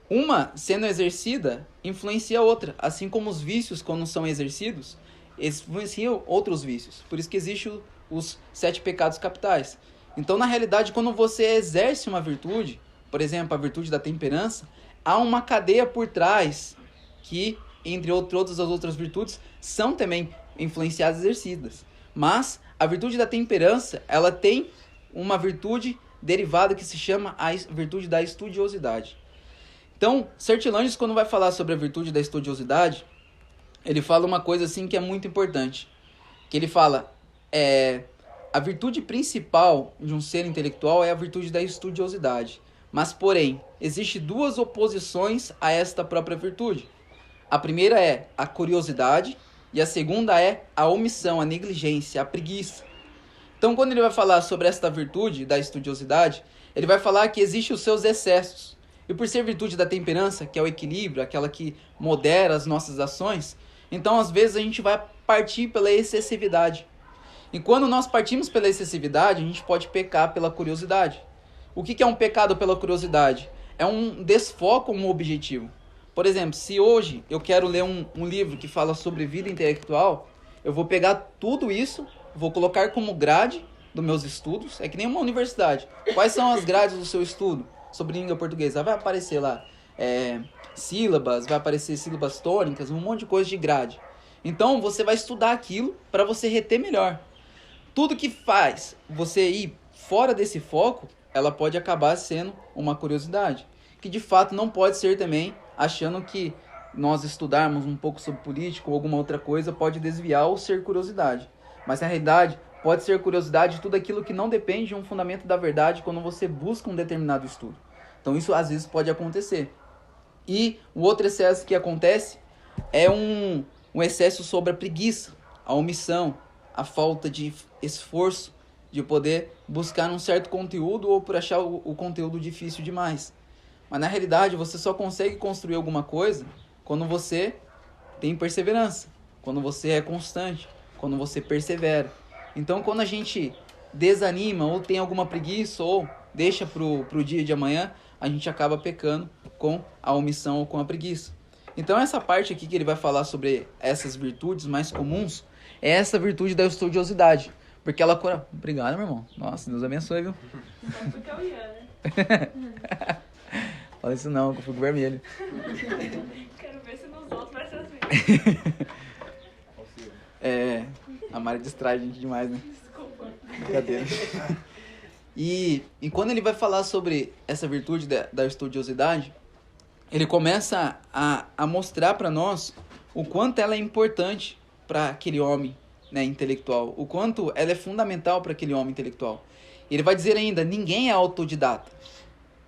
A: Uma, sendo exercida, influencia a outra. Assim como os vícios, quando são exercidos, influenciam outros vícios. Por isso que existem os 7 pecados capitais. Então, na realidade, quando você exerce uma virtude, por exemplo, a virtude da temperança, há uma cadeia por trás que, entre todas as outras virtudes, são também influenciadas e exercidas. Mas a virtude da temperança, ela tem uma virtude derivada que se chama a virtude da estudiosidade. Então, Sertilanges, quando vai falar sobre a virtude da estudiosidade, ele fala uma coisa assim que é muito importante. Que ele fala, a virtude principal de um ser intelectual é a virtude da estudiosidade. Mas, porém, existem 2 oposições a esta própria virtude. A primeira é a curiosidade e a segunda é a omissão, a negligência, a preguiça. Então, quando ele vai falar sobre esta virtude da estudiosidade, ele vai falar que existem os seus excessos. E por ser virtude da temperança, que é o equilíbrio, aquela que modera as nossas ações, então às vezes a gente vai partir pela excessividade. E quando nós partimos pela excessividade, a gente pode pecar pela curiosidade. O que é um pecado pela curiosidade? É um desfoco um objetivo. Por exemplo, se hoje eu quero ler um livro que fala sobre vida intelectual, eu vou pegar tudo isso, vou colocar como grade dos meus estudos. É que nem uma universidade. Quais são as grades do seu estudo sobre língua portuguesa? Vai aparecer lá sílabas, vai aparecer sílabas tônicas, um monte de coisa de grade. Então você vai estudar aquilo para você reter melhor. Tudo que faz você ir fora desse foco, ela pode acabar sendo uma curiosidade. Que de fato não pode ser também achando que nós estudarmos um pouco sobre política ou alguma outra coisa pode desviar ou ser curiosidade. Mas na realidade pode ser curiosidade tudo aquilo que não depende de um fundamento da verdade quando você busca um determinado estudo. Então isso às vezes pode acontecer. E o outro excesso que acontece é um excesso sobre a preguiça, a omissão, a falta de esforço de poder buscar um certo conteúdo ou por achar o conteúdo difícil demais. Mas na realidade você só consegue construir alguma coisa quando você tem perseverança, quando você é constante, quando você persevera. Então quando a gente desanima ou tem alguma preguiça ou deixa pro dia de amanhã, a gente acaba pecando com a omissão ou com a preguiça. Então essa parte aqui que ele vai falar sobre essas virtudes mais comuns é essa virtude da estudiosidade. Porque ela cura... Obrigado, meu irmão. Nossa, Deus abençoe, viu?
B: Só porque é o Ian, né?
A: Fala isso não, que eu fico vermelho.
B: Quero ver se nos outros vai ser assim.
A: A Mari distrai a gente demais, né?
B: Desculpa.
A: Brincadeira. E quando ele vai falar sobre essa virtude da estudiosidade, ele começa a mostrar para nós o quanto ela é importante para aquele homem, né, intelectual, o quanto ela é fundamental para aquele homem intelectual. Ele vai dizer ainda, ninguém é autodidata,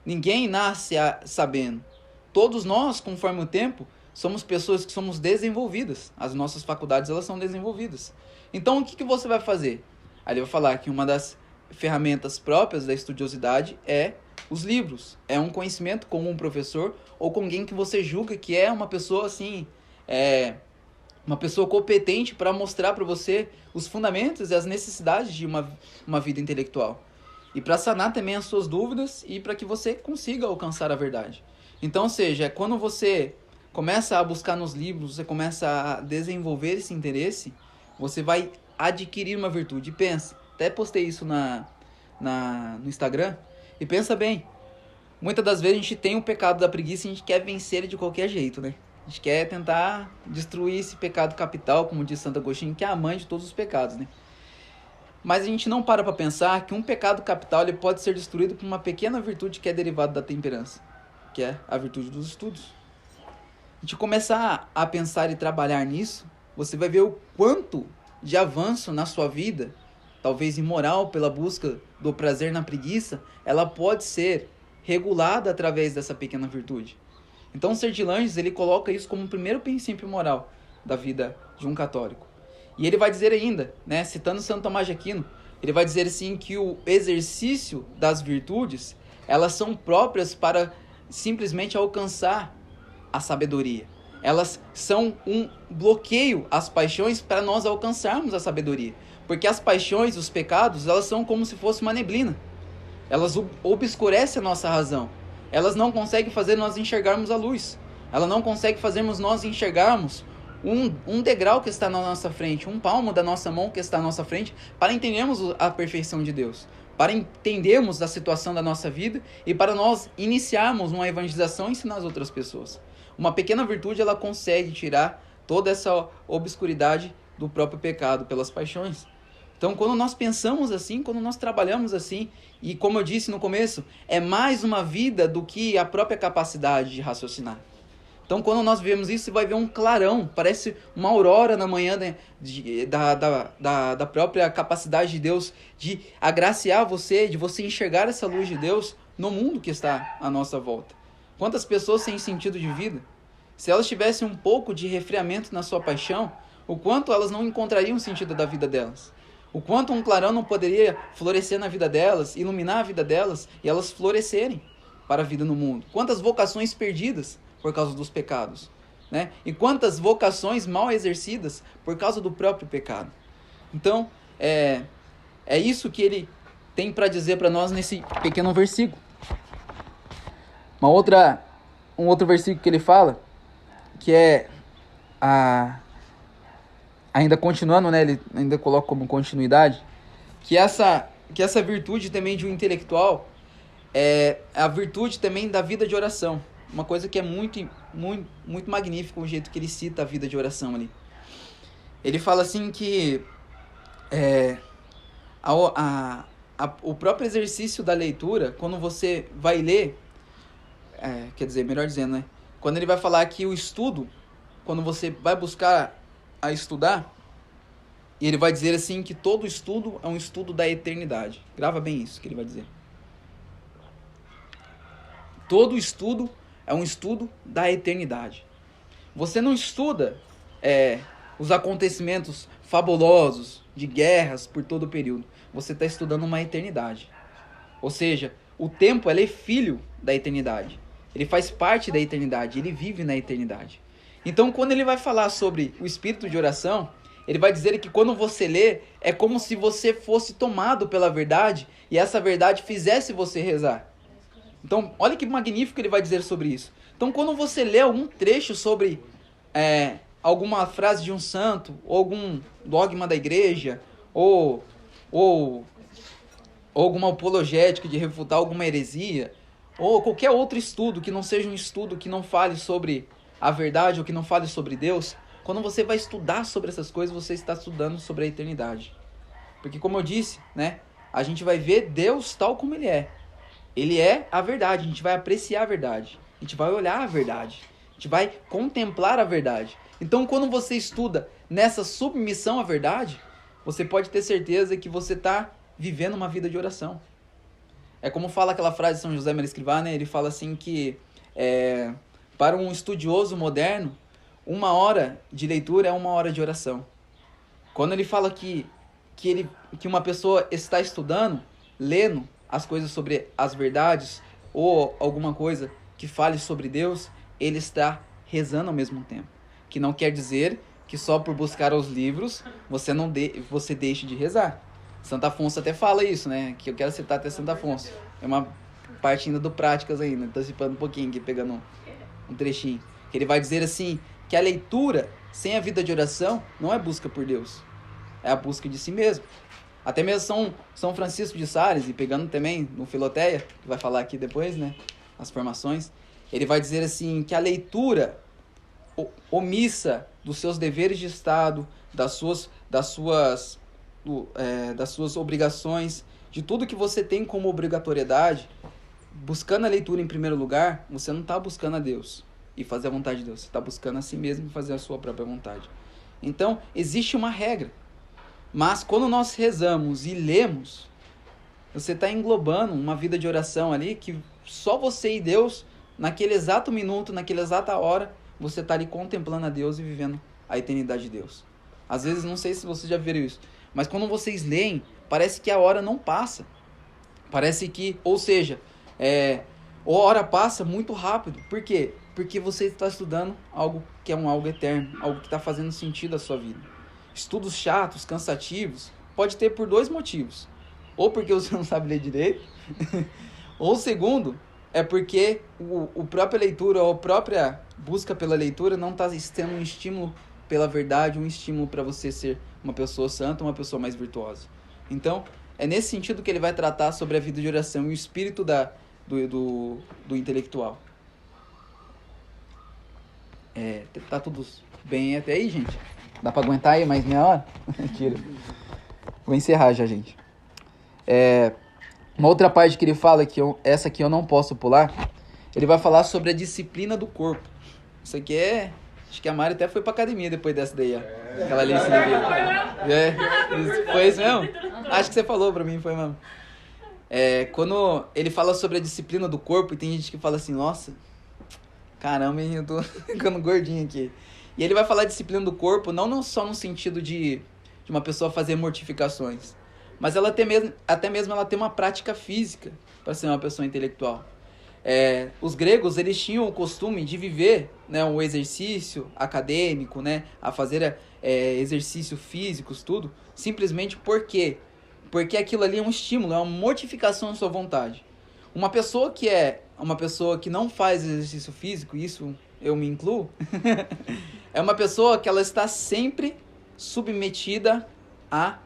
A: ninguém nasce sabendo. Todos nós, conforme o tempo, somos pessoas que somos desenvolvidas, as nossas faculdades elas são desenvolvidas. Então o que você vai fazer? Aí ele vai falar que uma das ferramentas próprias da estudiosidade é os livros, é um conhecimento com um professor ou com alguém que você julga que é uma pessoa assim, uma pessoa competente para mostrar para você os fundamentos e as necessidades de uma vida intelectual. E para sanar também as suas dúvidas e para que você consiga alcançar a verdade. Então, ou seja, quando você começa a buscar nos livros, você começa a desenvolver esse interesse, você vai adquirir uma virtude. E pensa, até postei isso no Instagram, e pensa bem, muitas das vezes a gente tem o pecado da preguiça e a gente quer vencer ele de qualquer jeito, né? A gente quer tentar destruir esse pecado capital, como diz Santo Agostinho, que é a mãe de todos os pecados, né? Mas a gente não para pensar que um pecado capital ele pode ser destruído por uma pequena virtude que é derivada da temperança, que é a virtude dos estudos. A gente começar a pensar e trabalhar nisso, você vai ver o quanto de avanço na sua vida, talvez imoral pela busca do prazer na preguiça, ela pode ser regulada através dessa pequena virtude. Então, o Ser de Langes, ele coloca isso como o primeiro princípio moral da vida de um católico. E ele vai dizer ainda, né, citando Santo Tomás de Aquino, ele vai dizer assim que o exercício das virtudes, elas são próprias para simplesmente alcançar a sabedoria. Elas são um bloqueio às paixões para nós alcançarmos a sabedoria. Porque as paixões, os pecados, elas são como se fosse uma neblina. Elas obscurecem a nossa razão. Elas não conseguem fazer nós enxergarmos a luz. Ela não consegue fazermos nós enxergarmos um degrau que está na nossa frente, um palmo da nossa mão que está na nossa frente, para entendermos a perfeição de Deus, para entendermos a situação da nossa vida e para nós iniciarmos uma evangelização e ensinar as outras pessoas. Uma pequena virtude, ela consegue tirar toda essa obscuridade do próprio pecado pelas paixões. Então, quando nós pensamos assim, quando nós trabalhamos assim, e como eu disse no começo, é mais uma vida do que a própria capacidade de raciocinar. Então, quando nós vemos isso, você vai ver um clarão, parece uma aurora na manhã, né, da própria capacidade de Deus de agraciar você, de você enxergar essa luz de Deus no mundo que está à nossa volta. Quantas pessoas têm sentido de vida? Se elas tivessem um pouco de refriamento na sua paixão, o quanto elas não encontrariam o sentido da vida delas. O quanto um clarão não poderia florescer na vida delas, iluminar a vida delas e elas florescerem para a vida no mundo. Quantas vocações perdidas por causa dos pecados, né? E quantas vocações mal exercidas por causa do próprio pecado. Então, é isso que ele tem para dizer para nós nesse pequeno versículo. Um outro versículo que ele fala, que é ainda continuando, né, ele ainda coloca como continuidade, que essa virtude também de um intelectual é a virtude também da vida de oração. Uma coisa que é muito, muito, muito magnífica o jeito que ele cita a vida de oração ali. Ele fala assim que o próprio exercício da leitura, quando você vai ler, quer dizer, melhor dizendo, né? Quando ele vai falar que o estudo, quando você vai buscar a estudar, e ele vai dizer assim que todo estudo é um estudo da eternidade. Grava bem isso que ele vai dizer. Todo estudo é um estudo da eternidade. Você não estuda os acontecimentos fabulosos de guerras por todo o período. Você está estudando uma eternidade. Ou seja, o tempo ele é filho da eternidade. Ele faz parte da eternidade. Ele vive na eternidade. Então, quando ele vai falar sobre o espírito de oração, ele vai dizer que quando você lê, é como se você fosse tomado pela verdade e essa verdade fizesse você rezar. Então, olha que magnífico ele vai dizer sobre isso. Então, quando você lê algum trecho sobre alguma frase de um santo, ou algum dogma da igreja, ou alguma apologética de refutar alguma heresia, ou qualquer outro estudo que não seja um estudo que não fale sobre a verdade ou que não fale sobre Deus, quando você vai estudar sobre essas coisas, você está estudando sobre a eternidade. Porque, como eu disse, né, a gente vai ver Deus tal como Ele é. Ele é a verdade, a gente vai apreciar a verdade, a gente vai olhar a verdade, a gente vai contemplar a verdade. Então, quando você estuda nessa submissão à verdade, você pode ter certeza que você está vivendo uma vida de oração. É como fala aquela frase de São José Maria Escrivá, né? Ele fala assim que para um estudioso moderno, 1 hora de leitura é 1 hora de oração. Quando ele fala que uma pessoa está estudando, lendo as coisas sobre as verdades, ou alguma coisa que fale sobre Deus, ele está rezando ao mesmo tempo. Que não quer dizer que só por buscar os livros você deixe de rezar. Santo Afonso até fala isso, né? Que eu quero citar até Santo Afonso. É uma parte ainda do Práticas ainda, antecipando um pouquinho aqui, pegando um trechinho. Que ele vai dizer assim, que a leitura sem a vida de oração não é busca por Deus, é a busca de si mesmo. Até mesmo São Francisco de Sales, e pegando também no Filoteia, que vai falar aqui depois, né, as formações, ele vai dizer assim, que a leitura omissa dos seus deveres de Estado, das suas obrigações, de tudo que você tem como obrigatoriedade, buscando a leitura em primeiro lugar, você não está buscando a Deus e fazer a vontade de Deus, você está buscando a si mesmo e fazer a sua própria vontade. Então, existe uma regra, mas quando nós rezamos e lemos, você está englobando uma vida de oração ali que só você e Deus, naquele exato minuto, naquela exata hora, você está ali contemplando a Deus e vivendo a eternidade de Deus. Às vezes, não sei se vocês já viram isso, mas quando vocês leem, parece que a hora não passa. Parece que, ou seja, a hora passa muito rápido. Por quê? Porque você está estudando algo que é algo eterno, algo que está fazendo sentido à sua vida. Estudos chatos, cansativos, pode ter por 2 motivos. Ou porque você não sabe ler direito, ou segundo, é porque a própria leitura ou a própria busca pela leitura não está sendo um estímulo pela verdade, um estímulo para você ser uma pessoa santa, uma pessoa mais virtuosa. Então, é nesse sentido que ele vai tratar sobre a vida de oração e o espírito do intelectual. Tá tudo bem até aí, gente? Dá para aguentar aí mais meia hora? Mentira. Vou encerrar já, gente. Uma outra parte que ele fala, essa aqui eu não posso pular, ele vai falar sobre a disciplina do corpo. Isso aqui acho que a Mari até foi pra academia depois dessa daí, ó. Aquela ali. Foi isso mesmo? Acho que você falou pra mim, foi mesmo. Quando ele fala sobre a disciplina do corpo, e tem gente que fala assim, nossa, caramba, eu tô ficando gordinho aqui. E ele vai falar de disciplina do corpo, não só no sentido de uma pessoa fazer mortificações, mas ela até mesmo ela tem uma prática física para ser uma pessoa intelectual. Os gregos, eles tinham o costume de viver, né, um exercício acadêmico, né, a fazer exercícios físicos, tudo, simplesmente porque aquilo ali é um estímulo, é uma mortificação à sua vontade. Uma pessoa que não faz exercício físico, isso eu me incluo, é uma pessoa que ela está sempre submetida à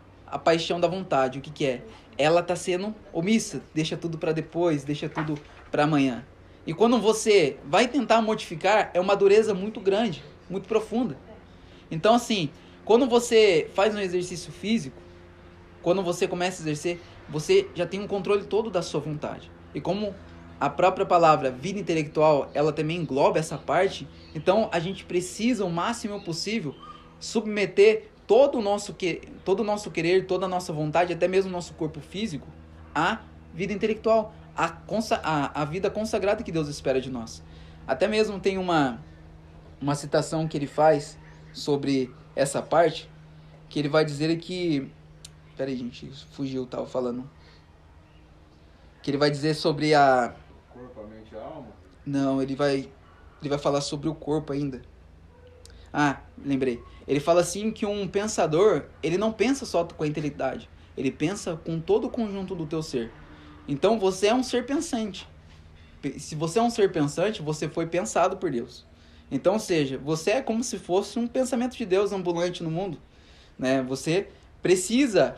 A: paixão da vontade. O que é? Ela está sendo omissa, deixa tudo para depois, deixa tudo para amanhã. E quando você vai tentar modificar, é uma dureza muito grande, muito profunda. Então, assim, quando você faz um exercício físico, quando você começa a exercer, você já tem um controle todo da sua vontade. E como a própria palavra vida intelectual, ela também engloba essa parte, então a gente precisa, o máximo possível, submeter todo o nosso querer, toda a nossa vontade, até mesmo o nosso corpo físico, à vida intelectual, à vida consagrada que Deus espera de nós. Até mesmo tem uma citação que ele faz sobre essa parte, que ele vai dizer que... Peraí, gente, fugiu, eu tava falando. Que ele vai dizer sobre a...
C: Corpo, a mente e a alma?
A: Não, ele vai falar sobre o corpo ainda. Ah, lembrei. Ele fala assim que um pensador, ele não pensa só com a intelectualidade, ele pensa com todo o conjunto do teu ser. Então você é um ser pensante. Se você é um ser pensante, você foi pensado por Deus. Então, ou seja, você é como se fosse um pensamento de Deus ambulante no mundo, né? Você precisa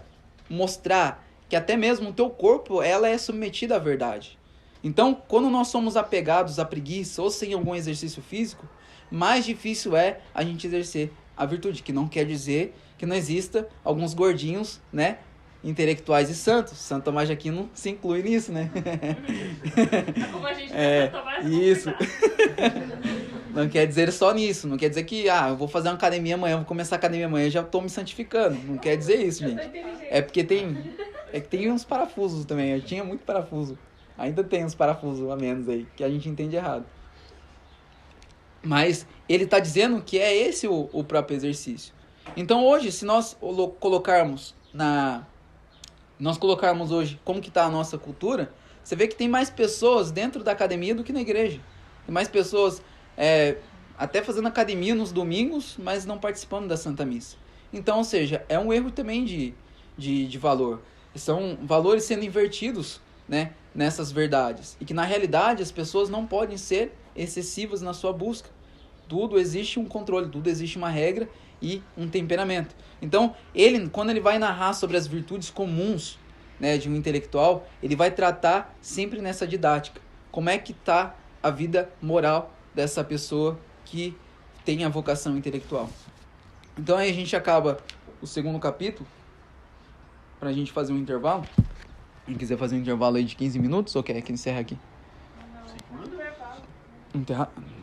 A: mostrar que até mesmo o teu corpo, ela é submetida à verdade. Então, quando nós somos apegados à preguiça ou sem algum exercício físico, mais difícil é a gente exercer a virtude, que não quer dizer que não exista alguns gordinhos, né, intelectuais e santos. Santo Tomás de Aquino se inclui nisso, né?
B: Como a gente Santo Tomás,
A: isso. Não quer dizer só nisso, não quer dizer que eu vou fazer uma academia amanhã, vou começar a academia amanhã, já estou me santificando. Não quer dizer isso, gente. É porque tem uns parafusos também, eu tinha muito parafuso. Ainda tem uns parafusos a menos aí, que a gente entende errado. Mas ele está dizendo que é esse o próprio exercício. Então hoje, se nós colocarmos hoje como que está a nossa cultura, você vê que tem mais pessoas dentro da academia do que na igreja. Tem mais pessoas até fazendo academia nos domingos, mas não participando da Santa Missa. Então, ou seja, é um erro também de valor. São valores sendo invertidos né, nessas verdades. E que na realidade as pessoas não podem ser excessivas na sua busca. Tudo existe um controle, tudo existe uma regra e um temperamento. Então, quando ele vai narrar sobre as virtudes comuns, né, de um intelectual, ele vai tratar sempre nessa didática. Como é que está a vida moral dessa pessoa que tem a vocação intelectual. Então aí a gente acaba o segundo capítulo, para a gente fazer um intervalo. Quem quiser fazer um intervalo aí de 15 minutos, ou quer que encerre aqui?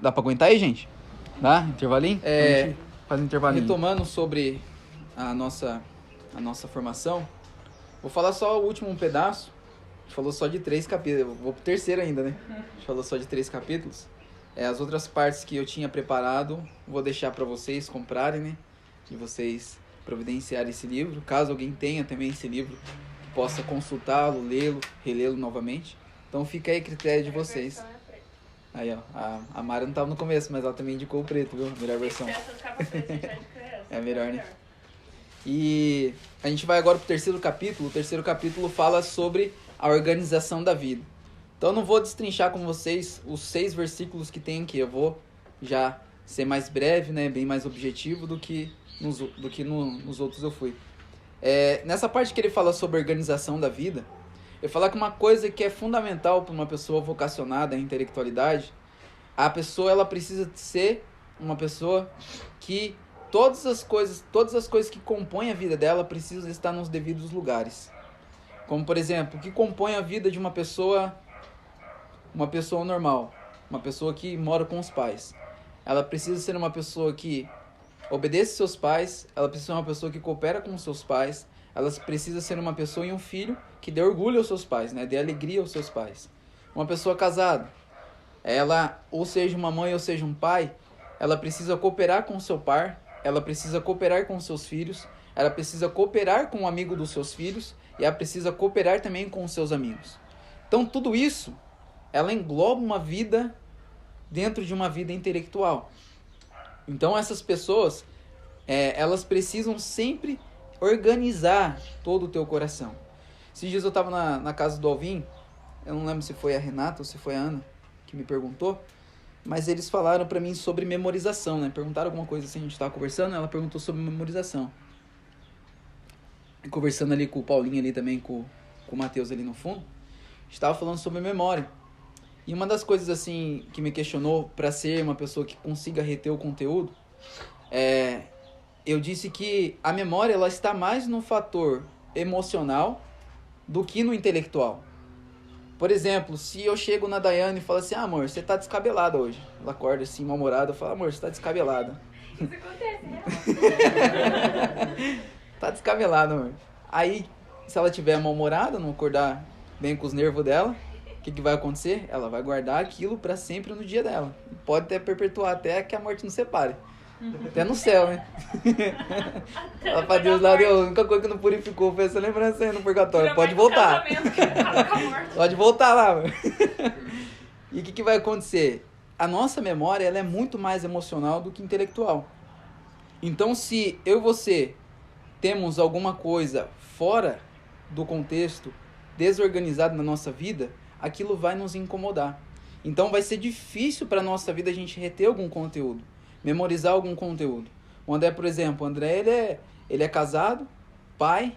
A: Dá para aguentar aí, gente? Dá? Intervalinho? Faz um intervalinho. Retomando sobre a nossa formação, vou falar só o último pedaço. A gente falou só de 3 capítulos. Vou pro terceiro ainda, né? A gente falou só de 3 capítulos. As outras partes que eu tinha preparado, vou deixar para vocês comprarem, né? E vocês providenciarem esse livro. Caso alguém tenha também esse livro, que possa consultá-lo, lê-lo, relê-lo novamente. Então fica aí a critério de vocês. Aí, ó. A Mara não estava no começo, mas ela também indicou o preto, viu? A melhor versão. É melhor, né? E a gente vai agora pro terceiro capítulo. O terceiro capítulo fala sobre a organização da vida. Então eu não vou destrinchar com vocês os 6 versículos que tem aqui. Eu vou já ser mais breve, né? Bem mais objetivo do que nos outros eu fui. Nessa parte que ele fala sobre a organização da vida, eu falar que uma coisa que é fundamental para uma pessoa vocacionada à intelectualidade, a pessoa ela precisa ser uma pessoa que todas as coisas que compõem a vida dela precisam estar nos devidos lugares. Como, por exemplo, o que compõe a vida de uma pessoa normal, uma pessoa que mora com os pais. Ela precisa ser uma pessoa que obedece seus pais, ela precisa ser uma pessoa que coopera com os seus pais, ela precisa ser uma pessoa e um filho que dê orgulho aos seus pais, né? Dê alegria aos seus pais. Uma pessoa casada, ela, ou seja uma mãe ou seja um pai, ela precisa cooperar com o seu par, ela precisa cooperar com os seus filhos, ela precisa cooperar com o amigo dos seus filhos e ela precisa cooperar também com os seus amigos. Então tudo isso, ela engloba uma vida dentro de uma vida intelectual. Então essas pessoas, elas precisam sempre organizar todo o teu coração. Esses dias eu estava na casa do Alvin, eu não lembro se foi a Renata ou se foi a Ana que me perguntou, mas eles falaram para mim sobre memorização, né? Perguntaram alguma coisa assim, a gente estava conversando, ela perguntou sobre memorização. E conversando ali com o Paulinho ali também, com o Matheus ali no fundo, a gente estava falando sobre memória. E uma das coisas assim que me questionou para ser uma pessoa que consiga reter o conteúdo, eu disse que a memória ela está mais no fator emocional do que no intelectual. Por exemplo, se eu chego na Daiane e falo assim, amor, você tá descabelada hoje. Ela acorda assim, mal-humorada, eu falo, amor, você tá descabelada.
B: Isso acontece, né?
A: Tá descabelada, amor. Aí, se ela tiver mal-humorada, não acordar bem com os nervos dela, o que vai acontecer? Ela vai guardar aquilo pra sempre no dia dela. Pode até perpetuar até que a morte nos separe. Até no céu, né? Fala pra Deus lá, Deus, a única coisa que não purificou foi essa lembrança aí no purgatório. Pode voltar. Pode voltar lá. E o que vai acontecer? A nossa memória ela é muito mais emocional do que intelectual. Então, se eu e você temos alguma coisa fora do contexto, desorganizado na nossa vida, aquilo vai nos incomodar. Então, vai ser difícil para a nossa vida a gente reter algum conteúdo, memorizar algum conteúdo. O André, por exemplo, ele é casado, pai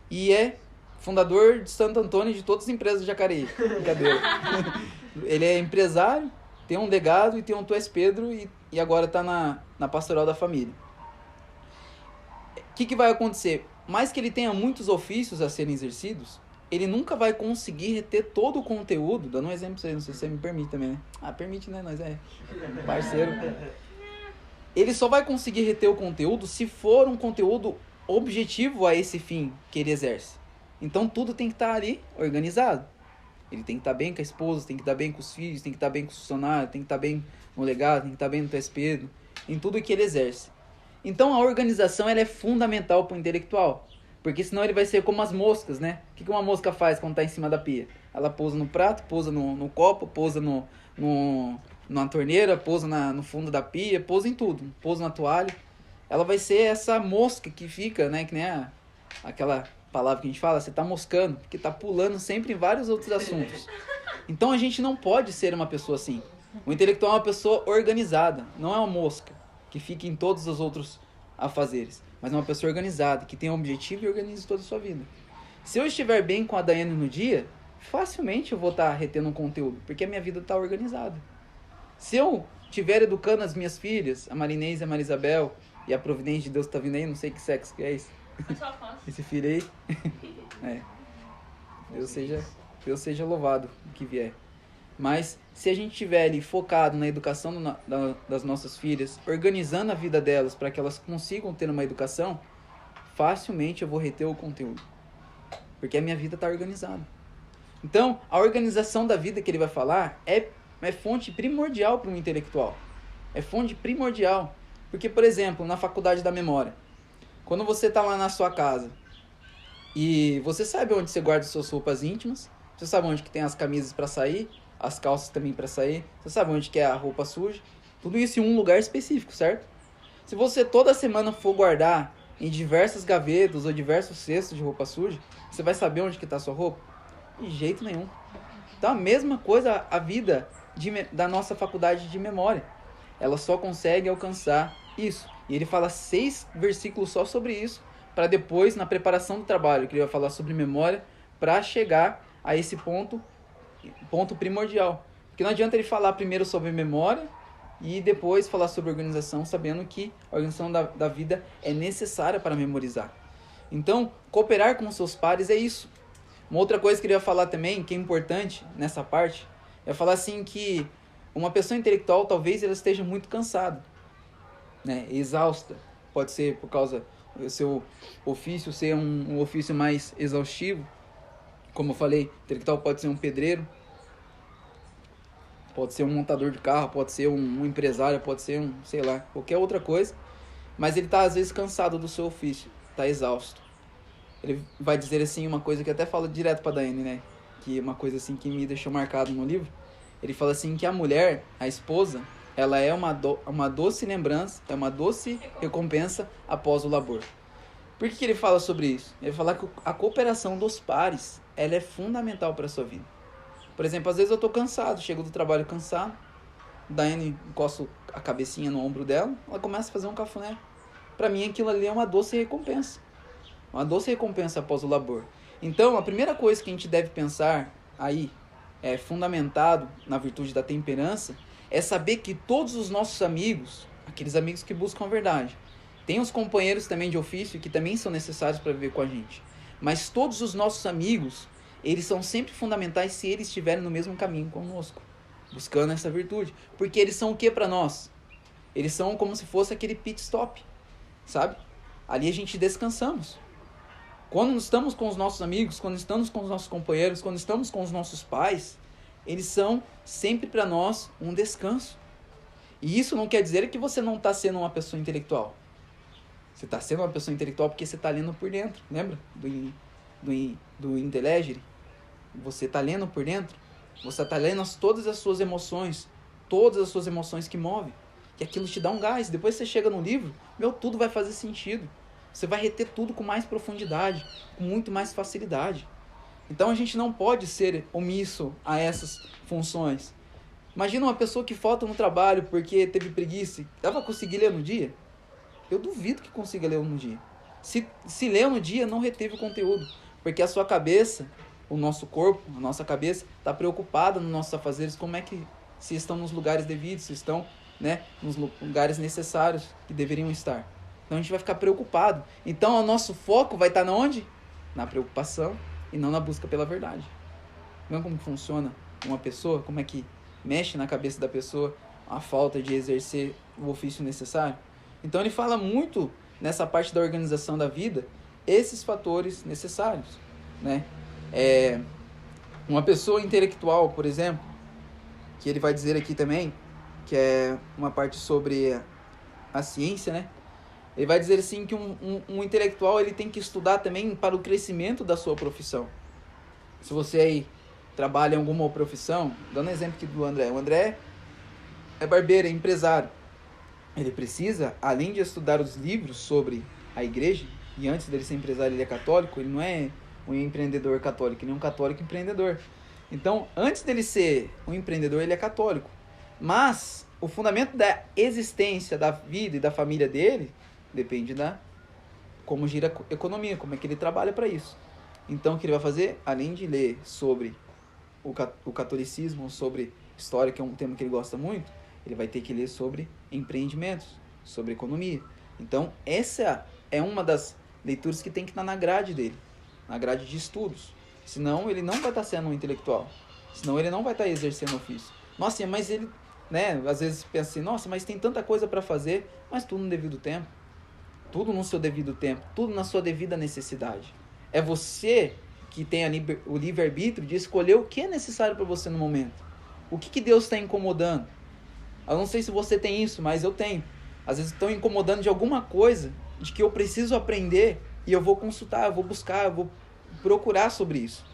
A: e é fundador de Santo Antônio e de todas as empresas de Jacareí. Brincadeira. Ele é empresário, tem um legado e tem um Tu És Pedro e agora está na pastoral da família. O que vai acontecer? Mais que ele tenha muitos ofícios a serem exercidos, ele nunca vai conseguir reter todo o conteúdo. Dando um exemplo pra você, não sei se você me permite também, né? Ah, permite, né? Nós é parceiro. Ele só vai conseguir reter o conteúdo se for um conteúdo objetivo a esse fim que ele exerce. Então tudo tem que estar ali organizado. Ele tem que estar bem com a esposa, tem que estar bem com os filhos, tem que estar bem com o funcionário, tem que estar bem no legado, tem que estar bem no Tu És Pedro, em tudo que ele exerce. Então a organização ela é fundamental para o intelectual, porque senão ele vai ser como as moscas, né? O que uma mosca faz quando está em cima da pia? Ela pousa no prato, pousa no copo, pousa na torneira, pousa no fundo da pia, pousa em tudo, pousa na toalha. Ela vai ser essa mosca que fica, né? Que nem aquela palavra que a gente fala, você tá moscando, porque tá pulando sempre em vários outros assuntos. Então a gente não pode ser uma pessoa assim. O intelectual é uma pessoa organizada, não é uma mosca que fica em todos os outros afazeres, mas é uma pessoa organizada, que tem um objetivo e organiza toda a sua vida. Se eu estiver bem com a Daiane no dia, facilmente eu vou estar retendo um conteúdo, porque a minha vida está organizada. Se eu estiver educando as minhas filhas, a Marinês e a Marisabel, e a Providência de Deus está vindo aí, não sei que sexo que é esse.
B: Eu só faço.
A: Esse filho aí. É. Deus seja louvado o que vier. Mas se a gente estiver ali focado na educação das nossas filhas, organizando a vida delas para que elas consigam ter uma educação, facilmente eu vou reter o conteúdo. Porque a minha vida está organizada. Então, a organização da vida que ele vai falar é fonte primordial para um intelectual. É fonte primordial. Porque, por exemplo, na faculdade da memória, quando você está lá na sua casa e você sabe onde você guarda suas roupas íntimas, você sabe onde que tem as camisas para sair, as calças também para sair, você sabe onde que é a roupa suja, tudo isso em um lugar específico, certo? Se você toda semana for guardar em diversas gavetas ou diversos cestos de roupa suja, você vai saber onde que está a sua roupa? De jeito nenhum. Então a mesma coisa a vida da nossa faculdade de memória. Ela só consegue alcançar isso. E ele fala 6 versículos só sobre isso, para depois, na preparação do trabalho, que ele vai falar sobre memória, para chegar a esse ponto primordial. Porque não adianta ele falar primeiro sobre memória e depois falar sobre organização, sabendo que a organização da vida é necessária para memorizar. Então, cooperar com seus pares é isso. Uma outra coisa que ele vai falar também, que é importante nessa parte, é falar assim que uma pessoa intelectual talvez ela esteja muito cansada, né, exausta. Pode ser por causa do seu ofício ser um ofício mais exaustivo. Como eu falei, intelectual pode ser um pedreiro, pode ser um montador de carro, pode ser um empresário, pode ser sei lá, qualquer outra coisa. Mas ele está às vezes cansado do seu ofício, está exausto. Ele vai dizer assim uma coisa que até fala direto para Daiane, né? Que é uma coisa assim que me deixou marcado no livro. Ele fala assim que a mulher, a esposa, ela é uma doce lembrança, é uma doce recompensa após o labor. Por que ele fala sobre isso? Ele fala que a cooperação dos pares, ela é fundamental para a sua vida. Por exemplo, às vezes eu estou cansado, chego do trabalho cansado, Daiane encosta a cabecinha no ombro dela, ela começa a fazer um cafuné. Para mim aquilo ali é uma doce recompensa. Uma doce recompensa após o labor. Então, a primeira coisa que a gente deve pensar aí, fundamentado na virtude da temperança, é saber que todos os nossos amigos, aqueles amigos que buscam a verdade, tem os companheiros também de ofício que também são necessários para viver com a gente. Mas todos os nossos amigos, eles são sempre fundamentais se eles estiverem no mesmo caminho conosco, buscando essa virtude. Porque eles são o que para nós? Eles são como se fosse aquele pit stop, sabe? Ali a gente descansamos. Quando estamos com os nossos amigos, quando estamos com os nossos companheiros, quando estamos com os nossos pais, eles são sempre para nós um descanso. E isso não quer dizer que você não está sendo uma pessoa intelectual. Você está sendo uma pessoa intelectual porque você está lendo por dentro. Lembra do Intelegere? Você está lendo por dentro. Você está lendo todas as suas emoções que movem. Que aquilo te dá um gás. Depois você chega no livro, tudo vai fazer sentido. Você vai reter tudo com mais profundidade, com muito mais facilidade. Então a gente não pode ser omisso a essas funções. Imagina uma pessoa que falta no trabalho porque teve preguiça. Ela vai conseguir ler no dia? Eu duvido que consiga ler no dia. Se ler no dia, não reteve o conteúdo. Porque a sua cabeça, o nosso corpo, a nossa cabeça, está preocupada nos nossos afazeres, como é que se estão nos lugares devidos, se estão, né, nos lugares necessários que deveriam estar. Então a gente vai ficar preocupado. Então o nosso foco vai estar onde? Na preocupação e não na busca pela verdade. Vê como funciona uma pessoa, como é que mexe na cabeça da pessoa a falta de exercer o ofício necessário. Então ele fala muito nessa parte da organização da vida, esses fatores necessários, né? Uma pessoa intelectual, por exemplo, que ele vai dizer aqui também, que é uma parte sobre a ciência, né? Ele vai dizer assim que um intelectual ele tem que estudar também para o crescimento da sua profissão. Se você aí trabalha em alguma profissão, dando um exemplo aqui do André. O André é barbeiro, é empresário. Ele precisa, além de estudar os livros sobre a igreja, e antes dele ser empresário ele é católico, ele não é um empreendedor católico, ele é um católico empreendedor. Então, antes dele ser um empreendedor, ele é católico. Mas o fundamento da existência, da vida e da família dele depende da como gira a economia, como é que ele trabalha para isso. Então, o que ele vai fazer? Além de ler sobre o catolicismo, sobre história, que é um tema que ele gosta muito, ele vai ter que ler sobre empreendimentos, sobre economia. Então, essa é uma das leituras que tem que estar na grade dele, na grade de estudos. Senão, ele não vai estar sendo um intelectual. Senão, ele não vai estar exercendo ofício. Nossa, mas ele, né, às vezes pensa assim, nossa, mas tem tanta coisa para fazer, mas tudo no devido tempo. Tudo no seu devido tempo, tudo na sua devida necessidade. É você que tem o livre-arbítrio de escolher o que é necessário para você no momento. O que Deus está incomodando? Eu não sei se você tem isso, mas eu tenho. Às vezes estão incomodando de alguma coisa, de que eu preciso aprender, e eu vou consultar, eu vou buscar, eu vou procurar sobre isso.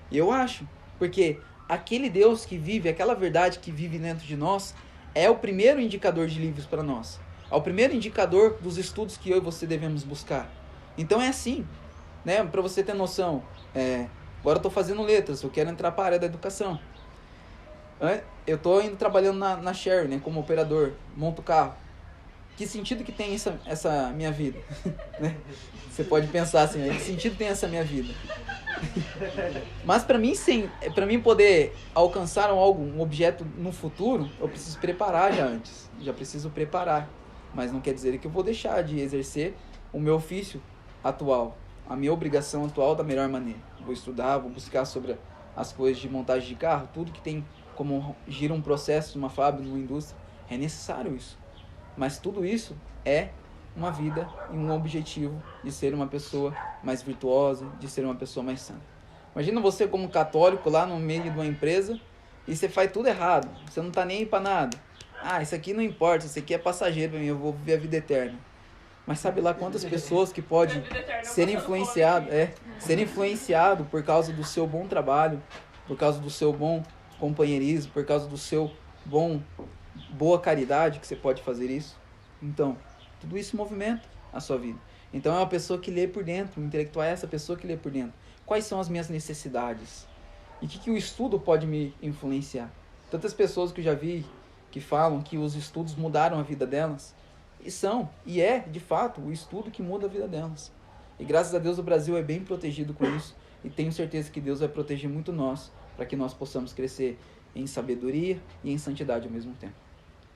A: E eu acho, porque aquele Deus que vive, aquela verdade que vive dentro de nós, é o primeiro indicador de livros para nós. É o primeiro indicador dos estudos que eu e você devemos buscar. Então é assim, né? Para você ter noção, agora eu estou fazendo letras, eu quero entrar para a área da educação. Eu estou indo trabalhando na Sherry, né, como operador, monto carro. Que sentido que tem essa minha vida? Né? Você pode pensar assim, que sentido tem essa minha vida? Mas para mim poder alcançar um objeto no futuro, eu preciso preparar já antes. Já preciso preparar. Mas não quer dizer que eu vou deixar de exercer o meu ofício atual, a minha obrigação atual da melhor maneira. Vou estudar, vou buscar sobre as coisas de montagem de carro, tudo que tem como gira um processo numa fábrica, numa indústria. É necessário isso. Mas tudo isso é uma vida e um objetivo de ser uma pessoa mais virtuosa, de ser uma pessoa mais santa. Imagina você como católico lá no meio de uma empresa e você faz tudo errado, você não está nem aí para nada. Isso aqui não importa, isso aqui é passageiro para mim, eu vou viver a vida eterna. Mas sabe lá quantas pessoas que podem ser influenciado por causa do seu bom trabalho, por causa do seu bom companheirismo, por causa do seu boa caridade, que você pode fazer isso. Então, tudo isso movimenta a sua vida. Então é uma pessoa que lê por dentro, o intelectual é essa pessoa que lê por dentro. Quais são as minhas necessidades? E o que o estudo pode me influenciar? Tantas pessoas que eu já vi que falam que os estudos mudaram a vida delas. E é, de fato, o estudo que muda a vida delas. E graças a Deus o Brasil é bem protegido com isso. E tenho certeza que Deus vai proteger muito nós, para que nós possamos crescer em sabedoria e em santidade ao mesmo tempo.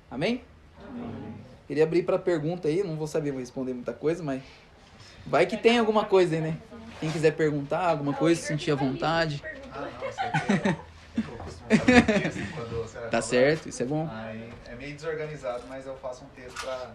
A: Amém? Amém. Queria abrir para pergunta aí, não vou saber responder muita coisa, mas vai que tem alguma coisa aí, né? Quem quiser perguntar alguma coisa, sentir à vontade. Tá certo, isso é bom.
C: É meio desorganizado, mas eu faço um texto para...